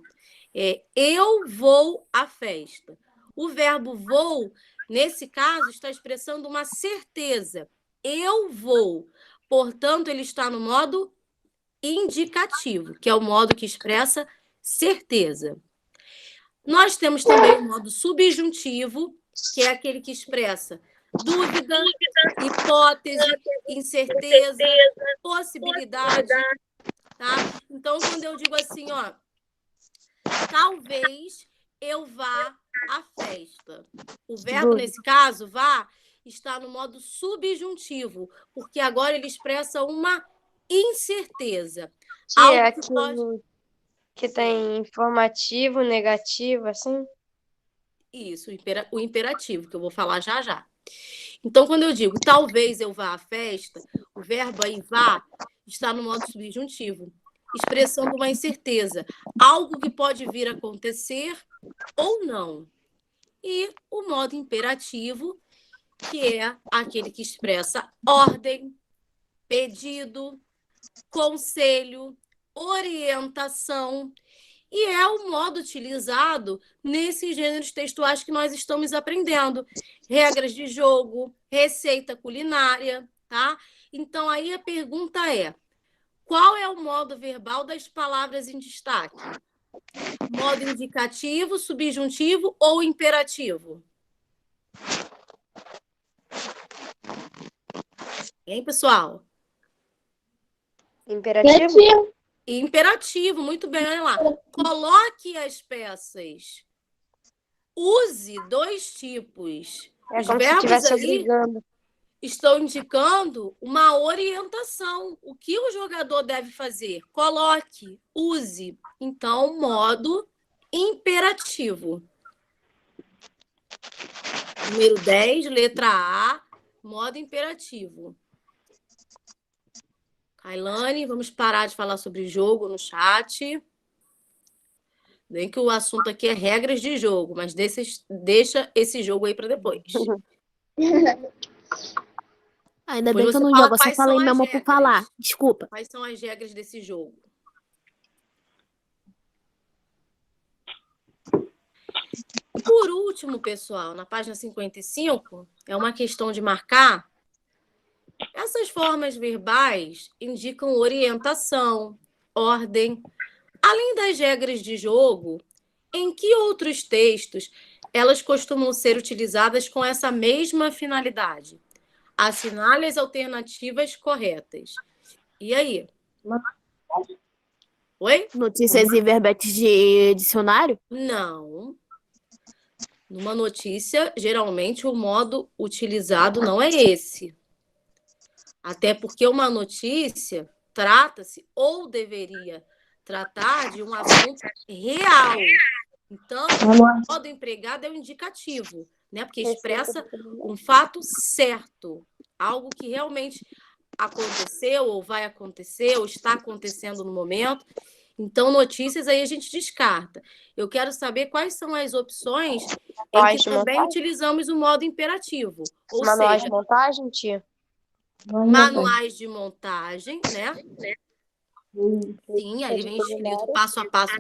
Speaker 1: Eu vou à festa. O verbo vou, nesse caso, está expressando uma certeza. Eu vou. Portanto, ele está no modo indicativo, que é o modo que expressa certeza. Nós temos também o modo subjuntivo, que é aquele que expressa dúvida, hipótese, incerteza, possibilidade, tá? Então, quando eu digo assim, ó, talvez eu vá à festa. O verbo, nesse caso, vá, está no modo subjuntivo, porque agora ele expressa uma incerteza.
Speaker 4: Tia,
Speaker 1: Algo que pode...
Speaker 4: que tem informativo, negativo, assim?
Speaker 1: Isso, o imperativo, que eu vou falar já já. Então, quando eu digo talvez eu vá à festa, o verbo aí vá está no modo subjuntivo, expressando uma incerteza, algo que pode vir a acontecer ou não. E o modo imperativo, que é aquele que expressa ordem, pedido, conselho, orientação, e é o modo utilizado nesses gêneros textuais que nós estamos aprendendo. Regras de jogo, receita culinária, tá? Então, aí a pergunta é: qual é o modo verbal das palavras em destaque? Modo indicativo, subjuntivo ou imperativo? Hein, pessoal?
Speaker 4: Imperativo?
Speaker 1: Imperativo, muito bem, olha lá. Coloque as peças. Use 2 tipos.
Speaker 4: É
Speaker 1: Os
Speaker 4: como se
Speaker 1: verbos
Speaker 4: estivesse
Speaker 1: aí
Speaker 4: obrigando.
Speaker 1: estão indicando uma orientação. O que o jogador deve fazer? Coloque, use. Então, modo imperativo. Número 10, letra A, modo imperativo. Kailane, vamos parar de falar sobre jogo no chat. Bem que o assunto aqui é regras de jogo, mas deixa esse jogo aí para depois.
Speaker 3: Ainda
Speaker 1: Depois
Speaker 3: bem que eu
Speaker 1: você
Speaker 3: não
Speaker 1: fala
Speaker 3: jogo, eu só
Speaker 1: quais
Speaker 3: falei
Speaker 1: são as
Speaker 3: mesmo por
Speaker 1: regras.
Speaker 3: falar. Desculpa.
Speaker 1: Quais são as regras desse jogo? Por último, pessoal, na página 55, é uma questão de marcar. Essas formas verbais indicam orientação, ordem. Além das regras de jogo, em que outros textos elas costumam ser utilizadas com essa mesma finalidade? Assinale as alternativas corretas. E aí? Oi?
Speaker 3: Notícias e verbetes de dicionário?
Speaker 1: Não. Numa notícia, geralmente o modo utilizado não é esse. Até porque uma notícia trata-se ou deveria tratar de um assunto real. Então, o modo empregado é o indicativo, né? Porque expressa um fato certo, algo que realmente aconteceu ou vai acontecer ou está acontecendo no momento. Então, notícias aí a gente descarta. Eu quero saber quais são as opções em que também utilizamos o modo imperativo. Ou
Speaker 4: Manuais
Speaker 1: seja,
Speaker 4: de montagem, tia?
Speaker 1: manuais de montagem, né? Sim, ali vem escrito passo a passo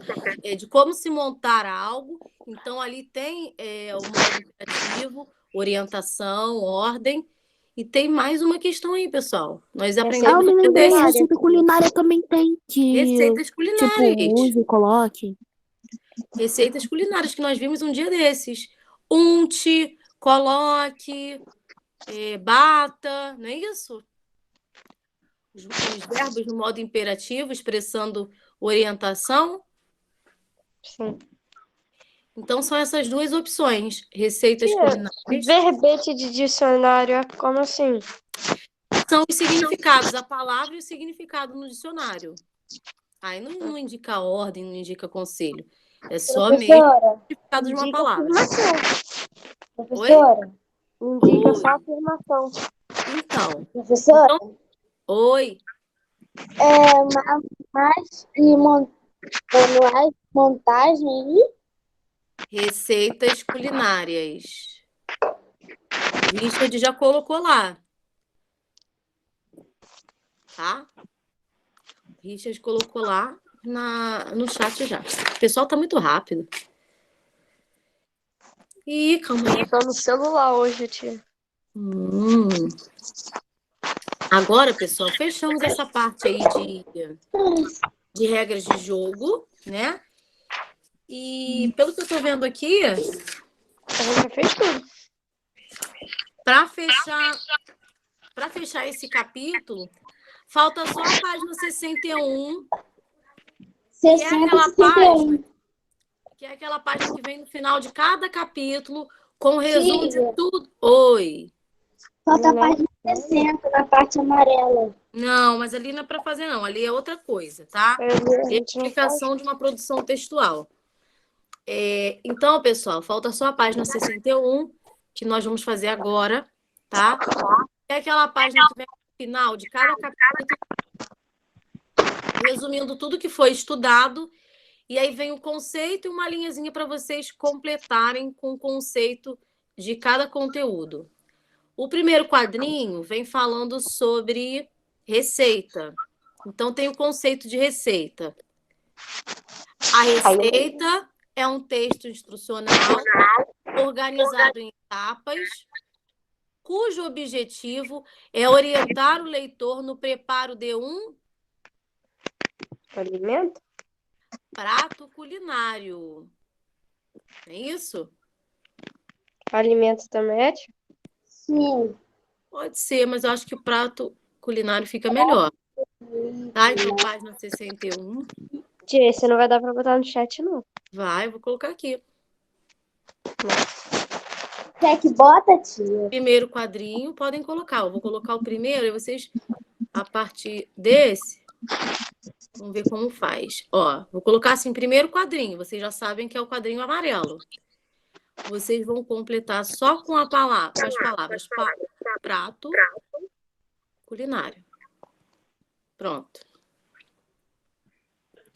Speaker 1: de como se montar algo. Então, ali tem o modo imperativo, orientação, ordem. E tem mais uma questão aí, pessoal. Nós
Speaker 3: Ah, eu
Speaker 1: aprendemos
Speaker 3: me
Speaker 1: um dia
Speaker 3: lembrei,
Speaker 1: desses.
Speaker 3: receita culinária também tem, que
Speaker 1: Receitas
Speaker 3: tipo,
Speaker 1: culinárias.
Speaker 3: use, coloque.
Speaker 1: Receitas culinárias que nós vimos um dia desses. Unte, coloque, bata, não é isso? Os verbos no modo imperativo, expressando orientação.
Speaker 4: Sim.
Speaker 1: Então, são essas duas opções. Receitas
Speaker 4: Tia,
Speaker 1: culinárias
Speaker 4: verbete de dicionário é como assim?
Speaker 1: são os significados, a palavra e o significado no dicionário. Aí não indica ordem, não indica conselho. É só mesmo o
Speaker 2: Professora,
Speaker 1: significado de uma
Speaker 4: Indica
Speaker 1: palavra.
Speaker 2: professora,
Speaker 4: Indica
Speaker 1: Oi.
Speaker 4: só a afirmação.
Speaker 1: Então,
Speaker 2: professora,
Speaker 1: oi.
Speaker 2: manuais de montagem e
Speaker 1: Receitas culinárias. O Richard já colocou lá. Tá? O Richard colocou lá no chat já. O pessoal tá muito rápido. Ih, calma aí.
Speaker 4: Eu tô no celular hoje, tia.
Speaker 1: Agora, pessoal, fechamos essa parte aí de regras de jogo, né? E pelo que eu tô vendo aqui,
Speaker 4: A gente já fez tudo.
Speaker 1: para fechar esse capítulo, falta só a página 61, que é aquela
Speaker 2: 60
Speaker 1: página que vem no final de cada capítulo, com o resumo de
Speaker 2: Tia.
Speaker 1: tudo. Oi.
Speaker 2: Falta a página 60 na parte amarela.
Speaker 1: Não, mas ali não é para fazer, não. Ali é outra coisa, tá?
Speaker 4: A gente não faz.
Speaker 1: Explicação de uma produção textual. Então, pessoal, falta só a página 61, que nós vamos fazer agora, tá? É aquela página que vem no final de cada capítulo, resumindo tudo que foi estudado, e aí vem o conceito e uma linhazinha para vocês completarem com o conceito de cada conteúdo. O primeiro quadrinho vem falando sobre receita. Então, tem o conceito de receita. A receita é um texto instrucional organizado em etapas, cujo objetivo é orientar o leitor no preparo de um
Speaker 4: Alimento?
Speaker 1: prato culinário. É isso?
Speaker 4: Alimento também é, tia?
Speaker 2: Sim.
Speaker 1: Pode ser, mas eu acho que o prato culinário fica melhor. Tá? Então, página 61.
Speaker 4: Tia, esse não vai dar pra botar no chat, não.
Speaker 1: Vai, vou colocar aqui.
Speaker 2: Quer que bota, tia?
Speaker 1: Primeiro quadrinho, podem colocar. Eu vou colocar o primeiro e vocês, a partir desse, vamos ver como faz. Ó, vou colocar assim, primeiro quadrinho. Vocês já sabem que é o quadrinho amarelo. Vocês vão completar só com as palavras prato culinário. Pronto.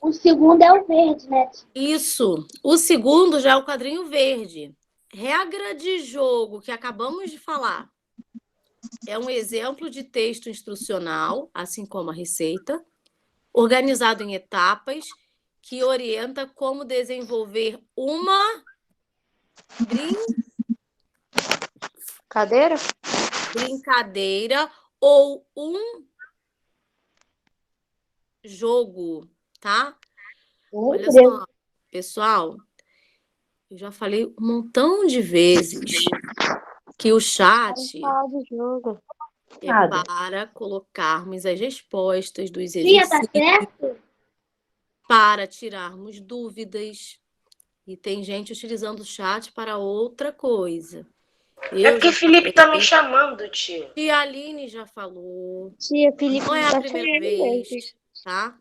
Speaker 2: O segundo é o verde, né, tia?
Speaker 1: Isso. O segundo já é o quadrinho verde. Regra de jogo que acabamos de falar. É um exemplo de texto instrucional, assim como a receita, organizado em etapas, que orienta como desenvolver uma
Speaker 4: Cadeira?
Speaker 1: brincadeira ou um jogo, tá? Olha só, pessoal, eu já falei um montão de vezes que o chat
Speaker 4: Falar do jogo.
Speaker 1: é para colocarmos as respostas dos
Speaker 2: Tia, tá
Speaker 1: exercícios,
Speaker 2: certo?
Speaker 1: para tirarmos dúvidas. E tem gente utilizando o chat para outra coisa.
Speaker 6: É porque
Speaker 1: já
Speaker 6: Felipe tá me
Speaker 1: falei,
Speaker 6: chamando, tia.
Speaker 1: e a Aline já falou.
Speaker 4: Tia, Felipe
Speaker 1: Não é a
Speaker 4: tá
Speaker 1: primeira
Speaker 4: chamando
Speaker 1: vez,
Speaker 4: mesmo.
Speaker 1: tá?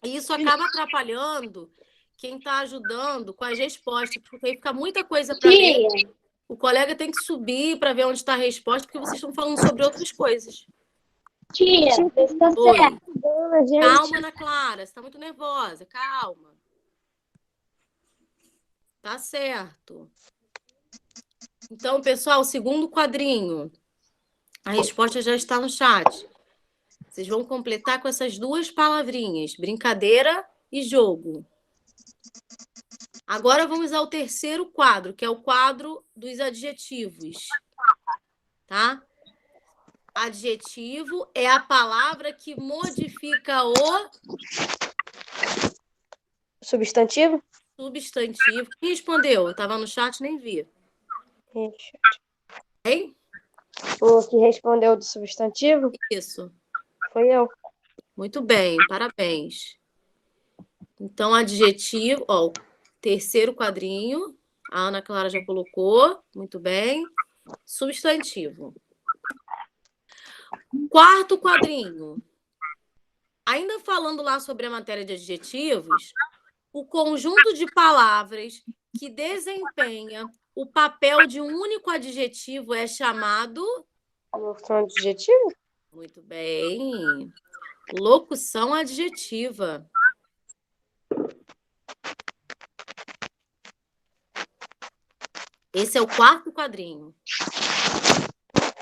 Speaker 1: E isso acaba atrapalhando quem está ajudando com as respostas, porque aí fica muita coisa para ler.
Speaker 2: Tia,
Speaker 1: O colega tem que subir para ver onde está a resposta, porque vocês estão falando sobre outras coisas.
Speaker 2: tia, vê se tá
Speaker 1: Oi.
Speaker 2: certo.
Speaker 1: Calma, Ana Clara, você está muito nervosa. Calma. Tá certo. Então, pessoal, o segundo quadrinho. A resposta já está no chat. Vocês vão completar com essas duas palavrinhas, brincadeira e jogo. Agora vamos ao terceiro quadro, que é o quadro dos adjetivos. Tá? Adjetivo é a palavra que modifica o
Speaker 4: Substantivo?
Speaker 1: substantivo. Quem respondeu? Eu estava no chat, nem vi. Hein?
Speaker 4: O que respondeu do substantivo
Speaker 1: Isso.
Speaker 4: foi eu.
Speaker 1: Muito bem, parabéns. Então, adjetivo, ó, o terceiro quadrinho, a Ana Clara já colocou, muito bem. Substantivo. Quarto quadrinho. Ainda falando lá sobre a matéria de adjetivos, o conjunto de palavras que desempenha o papel de um único adjetivo é chamado...
Speaker 4: Locução adjetiva?
Speaker 1: Muito bem. Locução adjetiva. Esse é o quarto quadrinho.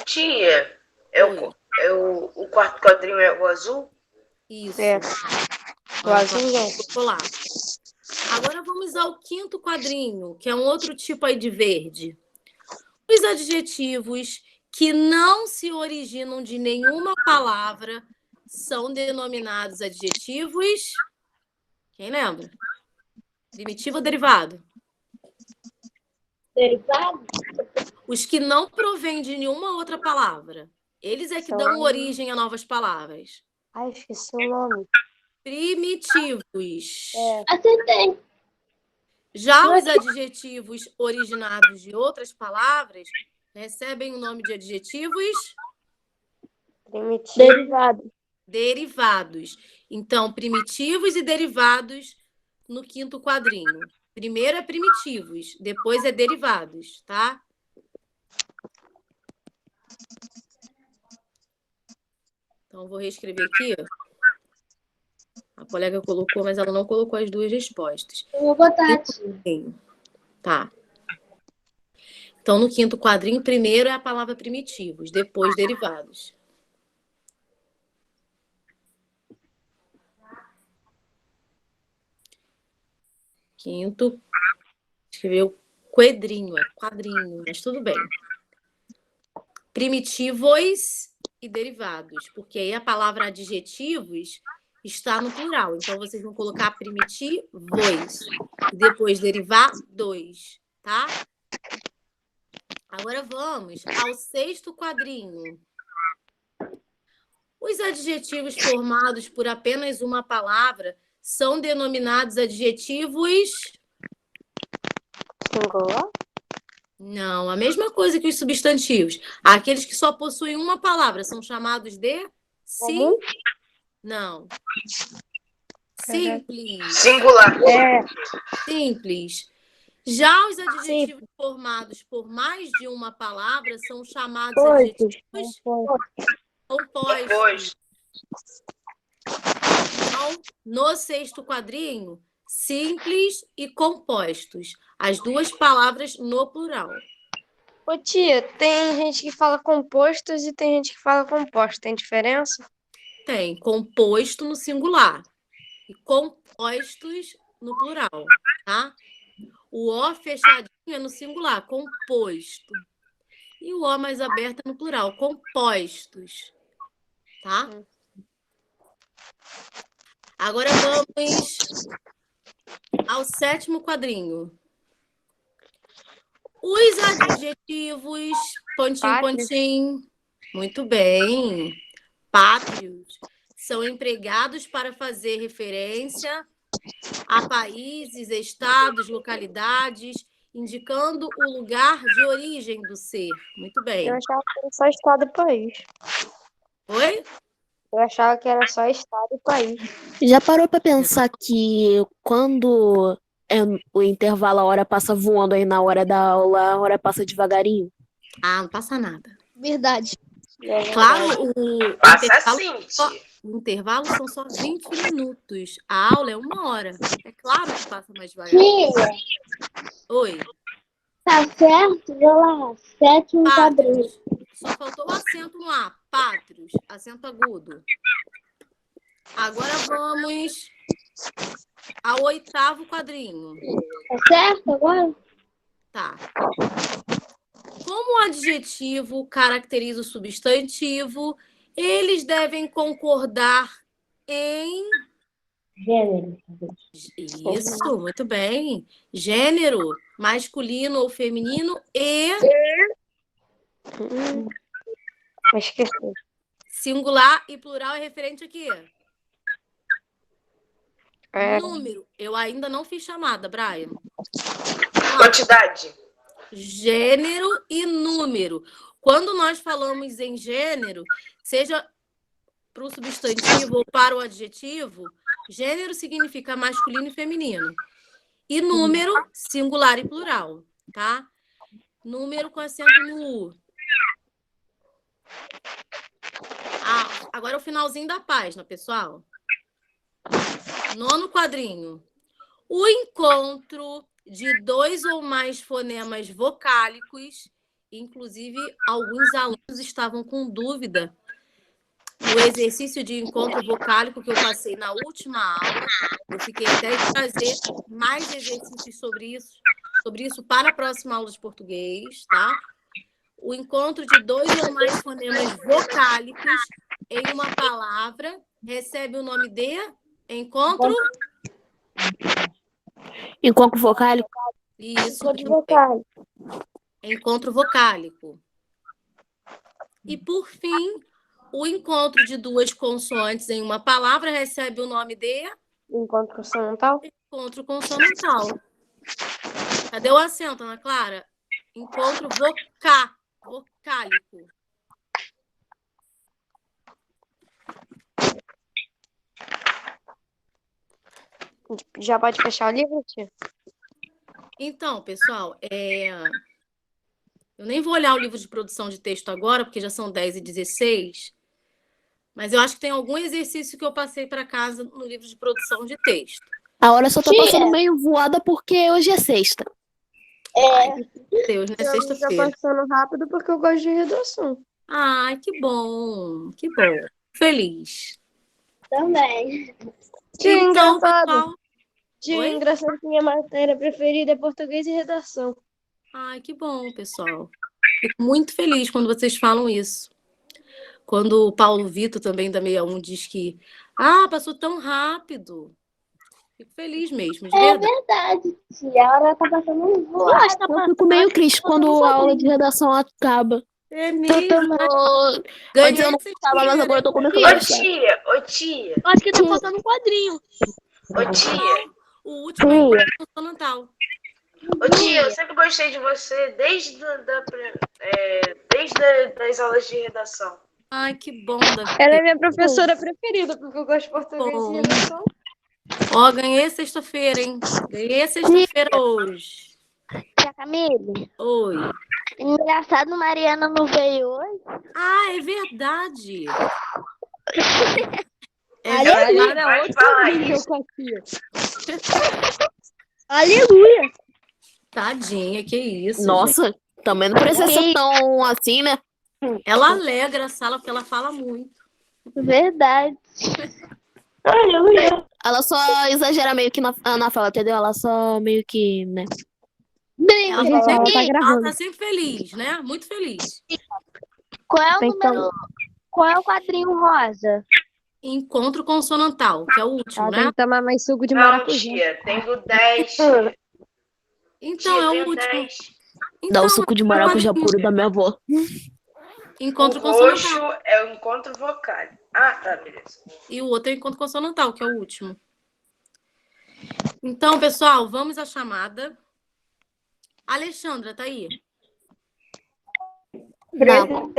Speaker 6: Tia, o quarto quadrinho é o azul?
Speaker 1: Isso.
Speaker 4: É. O azulzão.
Speaker 1: Vou lá. Agora vamos ao quinto quadrinho, que é um outro tipo aí de verde. Os adjetivos que não se originam de nenhuma palavra são denominados adjetivos... Quem lembra? Primitivo ou derivado?
Speaker 2: Derivado?
Speaker 1: Os que não provêm de nenhuma outra palavra. Eles é que dão origem a novas palavras.
Speaker 4: Ai, esqueci o nome.
Speaker 1: Primitivos.
Speaker 2: Acertei.
Speaker 1: Já os adjetivos originados de outras palavras recebem o nome de adjetivos
Speaker 4: Primitivo.
Speaker 5: Derivado.
Speaker 1: derivados. Então, primitivos e derivados no quinto quadrinho. Primeiro é primitivos, depois é derivados, tá? Então, vou reescrever aqui. A colega colocou, mas ela não colocou as duas respostas.
Speaker 2: Eu vou botar aqui.
Speaker 1: Sim. Tá. Então, no quinto quadrinho, primeiro é a palavra primitivos, depois derivados. Quinto, escreveu quadrinho, é quadrinho, mas tudo bem. Primitivos e derivados, porque aí a palavra adjetivos está no plural. Então, vocês vão colocar primitivos e depois derivados, tá? Agora vamos ao sexto quadrinho. Os adjetivos formados por apenas uma palavra são denominados adjetivos...
Speaker 4: Singular?
Speaker 1: Não, a mesma coisa que os substantivos. Aqueles que só possuem uma palavra são chamados de sim. Não. Simples.
Speaker 6: Singular.
Speaker 1: Simples. Já os adjetivos formados por mais de uma palavra são chamados adjetivos compostos. Então, no sexto quadrinho, simples e compostos. As duas palavras no plural.
Speaker 4: Ô tia, tem gente que fala compostos e tem gente que fala composto. Tem diferença?
Speaker 1: Tem composto no singular e compostos no plural, tá? O O fechadinho é no singular, composto. E o O mais aberto é no plural, compostos. tá? Agora vamos ao 7º quadrinho. Os adjetivos, pontinho,
Speaker 4: Pátrios.
Speaker 1: pontinho. Muito bem. Pátrios são empregados para fazer referência a países, estados, localidades, indicando o lugar de origem do ser. Muito bem.
Speaker 4: Eu achava que era só estado e país.
Speaker 1: Oi?
Speaker 4: Eu achava que era só estado e país.
Speaker 3: Já parou pra pensar que quando o intervalo, a hora passa voando aí na hora da aula, a hora passa devagarinho?
Speaker 1: Ah, não passa nada.
Speaker 7: Verdade.
Speaker 1: Claro,
Speaker 6: Passa assim, tia.
Speaker 1: o intervalo são só 20 minutos. A aula é 1 hora. É claro que passa mais devagar.
Speaker 2: Tia,
Speaker 1: Oi.
Speaker 2: tá certo? Vê lá, 7º quadrinho.
Speaker 1: Pátrios. Só faltou o acento no A. Pátrios. Acento agudo. Agora vamos ao 8º quadrinho.
Speaker 2: Tá certo agora?
Speaker 1: Tá. Como o adjetivo caracteriza o substantivo, eles devem concordar em...
Speaker 2: Gênero.
Speaker 1: Isso, muito bem. Gênero, masculino ou feminino e
Speaker 4: Esqueci.
Speaker 1: singular e plural é referente a quê?
Speaker 4: É,
Speaker 1: Número. Eu ainda não fiz chamada, Brian.
Speaker 6: Quantidade.
Speaker 1: Gênero e número. Quando nós falamos em gênero, seja para o substantivo ou para o adjetivo, gênero significa masculino e feminino. E número, singular e plural, tá? Número com acento no U. Ah, agora é o finalzinho da página, pessoal. 9º quadrinho. O encontro de 2 ou mais fonemas vocálicos, inclusive alguns alunos estavam com dúvida no exercício de encontro vocálico que eu passei na última aula. Eu fiquei até de fazer mais exercícios sobre isso para a próxima aula de português, tá? O encontro de 2 ou mais fonemas vocálicos em uma palavra recebe o nome de encontro.
Speaker 3: Encontro vocálico?
Speaker 1: Isso,
Speaker 4: encontro
Speaker 1: muito bem.
Speaker 4: vocal.
Speaker 1: Encontro vocálico. E, por fim, o encontro de 2 consoantes em uma palavra recebe o nome de
Speaker 4: Encontro consonantal.
Speaker 1: encontro consonantal. Cadê o acento, Ana Clara? Encontro vocálico.
Speaker 4: Já pode fechar o livro, tia?
Speaker 1: Então, pessoal, eu nem vou olhar o livro de produção de texto agora, porque já são 10h16, mas eu acho que tem algum exercício que eu passei para casa no livro de produção de texto.
Speaker 3: A hora só tá passando meio voada porque hoje é sexta.
Speaker 1: Deus, não é
Speaker 4: Eu tô
Speaker 1: sexta-feira.
Speaker 4: passando rápido porque eu gosto de redação.
Speaker 1: Ai, que bom, que bom. Feliz.
Speaker 2: Também.
Speaker 4: Tia,
Speaker 1: Então,
Speaker 4: engraçado.
Speaker 1: pessoal...
Speaker 4: Tia,
Speaker 1: Oi?
Speaker 4: engraçado que minha matéria preferida é português e redação.
Speaker 1: Ai, que bom, pessoal. Fico muito feliz quando vocês falam isso. Quando o Paulo Vitor, também da 61, diz que passou tão rápido. Fico feliz mesmo, de
Speaker 2: É
Speaker 1: verdade.
Speaker 2: verdade, tia. A hora tá passando voando.
Speaker 3: Eu fico meio triste quando a aula de redação acaba.
Speaker 1: É mesmo.
Speaker 3: Antes
Speaker 1: Ganhei
Speaker 3: eu não
Speaker 1: essa
Speaker 3: gostava, mas agora eu tô começando a
Speaker 6: Ô,
Speaker 3: gostar.
Speaker 6: tia, ô, tia,
Speaker 7: Eu acho que tá faltando um quadrinho.
Speaker 6: ô, tia.
Speaker 1: O último é encontro consonantal.
Speaker 6: Ô, tia, eu sempre gostei de você desde das aulas de redação.
Speaker 1: Ai, que bom, Davi.
Speaker 4: Ela é minha professora preferida, porque eu gosto de português
Speaker 1: Bom.
Speaker 4: e redação.
Speaker 1: Ó, ganhei sexta-feira, hein? Ganhei sexta-feira hoje.
Speaker 2: Tia Camille,
Speaker 1: Oi.
Speaker 2: engraçado, Mariana não veio hoje.
Speaker 1: Ah, é verdade. É
Speaker 7: Aleluia.
Speaker 1: verdade.
Speaker 6: Vai falar isso.
Speaker 4: com a tia.
Speaker 7: Aleluia.
Speaker 1: Tadinha, que isso.
Speaker 3: Nossa, também não precisa ser tão assim, né?
Speaker 1: gente. Ela alegra a sala porque ela fala muito.
Speaker 2: Verdade.
Speaker 3: Ela só exagera meio que na fala, entendeu? Ela só meio que, né?
Speaker 1: Ela,
Speaker 4: Gente,
Speaker 1: tá
Speaker 4: ela
Speaker 1: sempre,
Speaker 4: tá
Speaker 1: ela
Speaker 4: gravando.
Speaker 1: tá sempre feliz, né? Muito feliz.
Speaker 2: Qual é o
Speaker 4: Então,
Speaker 2: número Qual é o quadrinho rosa?
Speaker 1: Encontro consonantal, que é o último,
Speaker 4: Ela tem
Speaker 1: né?
Speaker 4: que tomar mais suco de
Speaker 6: Não,
Speaker 4: maracujá.
Speaker 6: tia, tenho 10, tia.
Speaker 1: Então,
Speaker 6: Tia,
Speaker 1: é o
Speaker 6: tenho
Speaker 1: último.
Speaker 6: 10.
Speaker 3: Dá o
Speaker 1: Então,
Speaker 3: suco de
Speaker 1: é o
Speaker 3: maracujá
Speaker 1: quadrinho.
Speaker 3: puro da minha avó.
Speaker 1: Encontro
Speaker 6: O
Speaker 1: consonantal.
Speaker 6: roxo é o encontro vocal. Ah, tá, beleza.
Speaker 1: E o outro é o encontro consonantal, que é o último. Então, pessoal, vamos à chamada. Alexandra, tá aí?
Speaker 3: Não.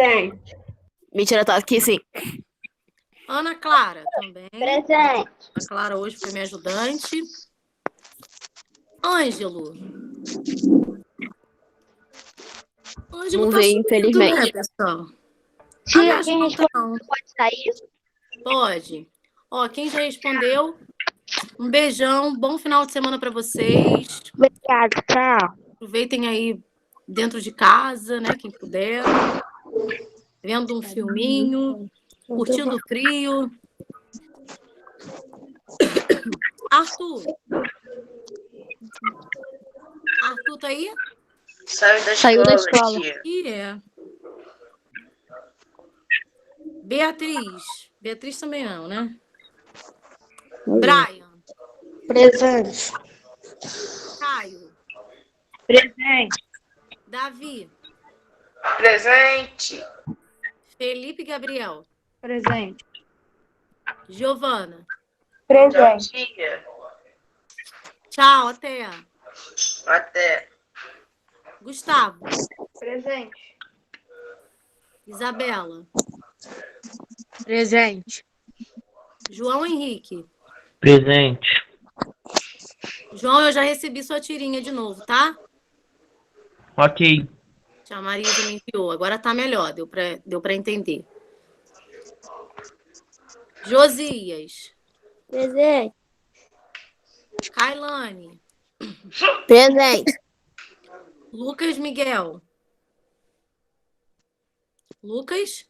Speaker 3: Mentira, tá aqui sim.
Speaker 1: Ana Clara, também.
Speaker 2: Presente.
Speaker 1: A Clara hoje foi minha ajudante. Ângelo. Ângelo
Speaker 3: Não
Speaker 1: tá
Speaker 3: veio,
Speaker 1: sumido,
Speaker 3: infelizmente.
Speaker 1: né, pessoal?
Speaker 2: Tia,
Speaker 1: Aliás,
Speaker 2: quem
Speaker 1: não
Speaker 2: respondeu
Speaker 1: não.
Speaker 2: pode sair?
Speaker 1: Pode. Ó, quem já respondeu, um beijão, bom final de semana para vocês.
Speaker 2: Obrigada, tchau.
Speaker 1: Aproveitem aí dentro de casa, né, quem puder. Vendo um filminho, curtindo o frio. Arthur. Arthur tá aí?
Speaker 6: Saiu da escola, tia.
Speaker 1: Ih, é. Beatriz. Beatriz também não, né? Brian.
Speaker 7: Presente.
Speaker 1: Caio.
Speaker 7: Presente.
Speaker 1: Davi.
Speaker 6: Presente.
Speaker 1: Felipe Gabriel.
Speaker 7: Presente.
Speaker 1: Giovana.
Speaker 6: Tchau,
Speaker 7: Presente.
Speaker 6: tia.
Speaker 1: Tchau, até.
Speaker 6: Até.
Speaker 1: Gustavo.
Speaker 7: Presente.
Speaker 1: Isabela.
Speaker 7: Presente.
Speaker 1: João Henrique.
Speaker 8: Presente.
Speaker 1: João, eu já recebi sua tirinha de novo, tá?
Speaker 8: Ok.
Speaker 1: A Marisa me enviou. Agora tá melhor, deu pra entender. Josias.
Speaker 7: Presente.
Speaker 1: Kailane.
Speaker 3: Presente.
Speaker 1: Lucas Miguel. Lucas?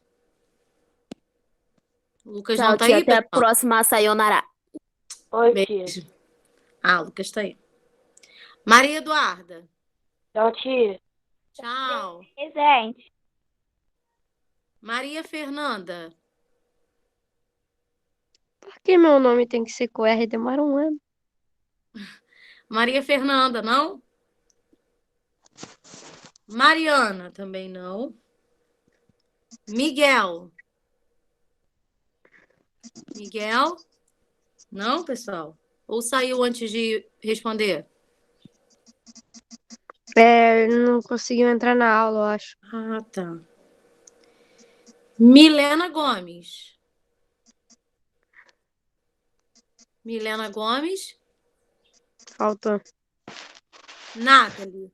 Speaker 1: Lucas
Speaker 3: Tchau,
Speaker 1: não tá
Speaker 3: tia.
Speaker 1: aí,
Speaker 3: Até a
Speaker 1: pessoal?
Speaker 3: próxima, sayonara.
Speaker 7: Oi, tia.
Speaker 1: Beijo. Ah, Lucas tá aí. Maria Eduarda.
Speaker 7: Tchau, tia.
Speaker 1: Tchau.
Speaker 2: Presente.
Speaker 1: Maria Fernanda.
Speaker 4: Por que meu nome tem que ser com R? Demora um ano.
Speaker 1: Maria Fernanda, não? Mariana, também não. Miguel. Miguel? Não, pessoal? Ou saiu antes de responder?
Speaker 4: Não conseguiu entrar na aula, eu acho.
Speaker 1: Ah, tá. Milena Gomes. Milena Gomes.
Speaker 4: Faltou.
Speaker 1: Nathalie.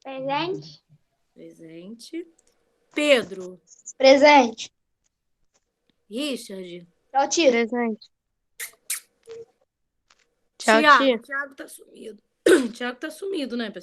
Speaker 2: Presente.
Speaker 1: Presente. Pedro.
Speaker 7: Presente.
Speaker 1: Richard.
Speaker 7: Tchau, tia.
Speaker 4: Presente. Tchau,
Speaker 1: Tiago.
Speaker 4: tia.
Speaker 1: Tiago tá sumido. Tiago tá sumido, né, pessoal?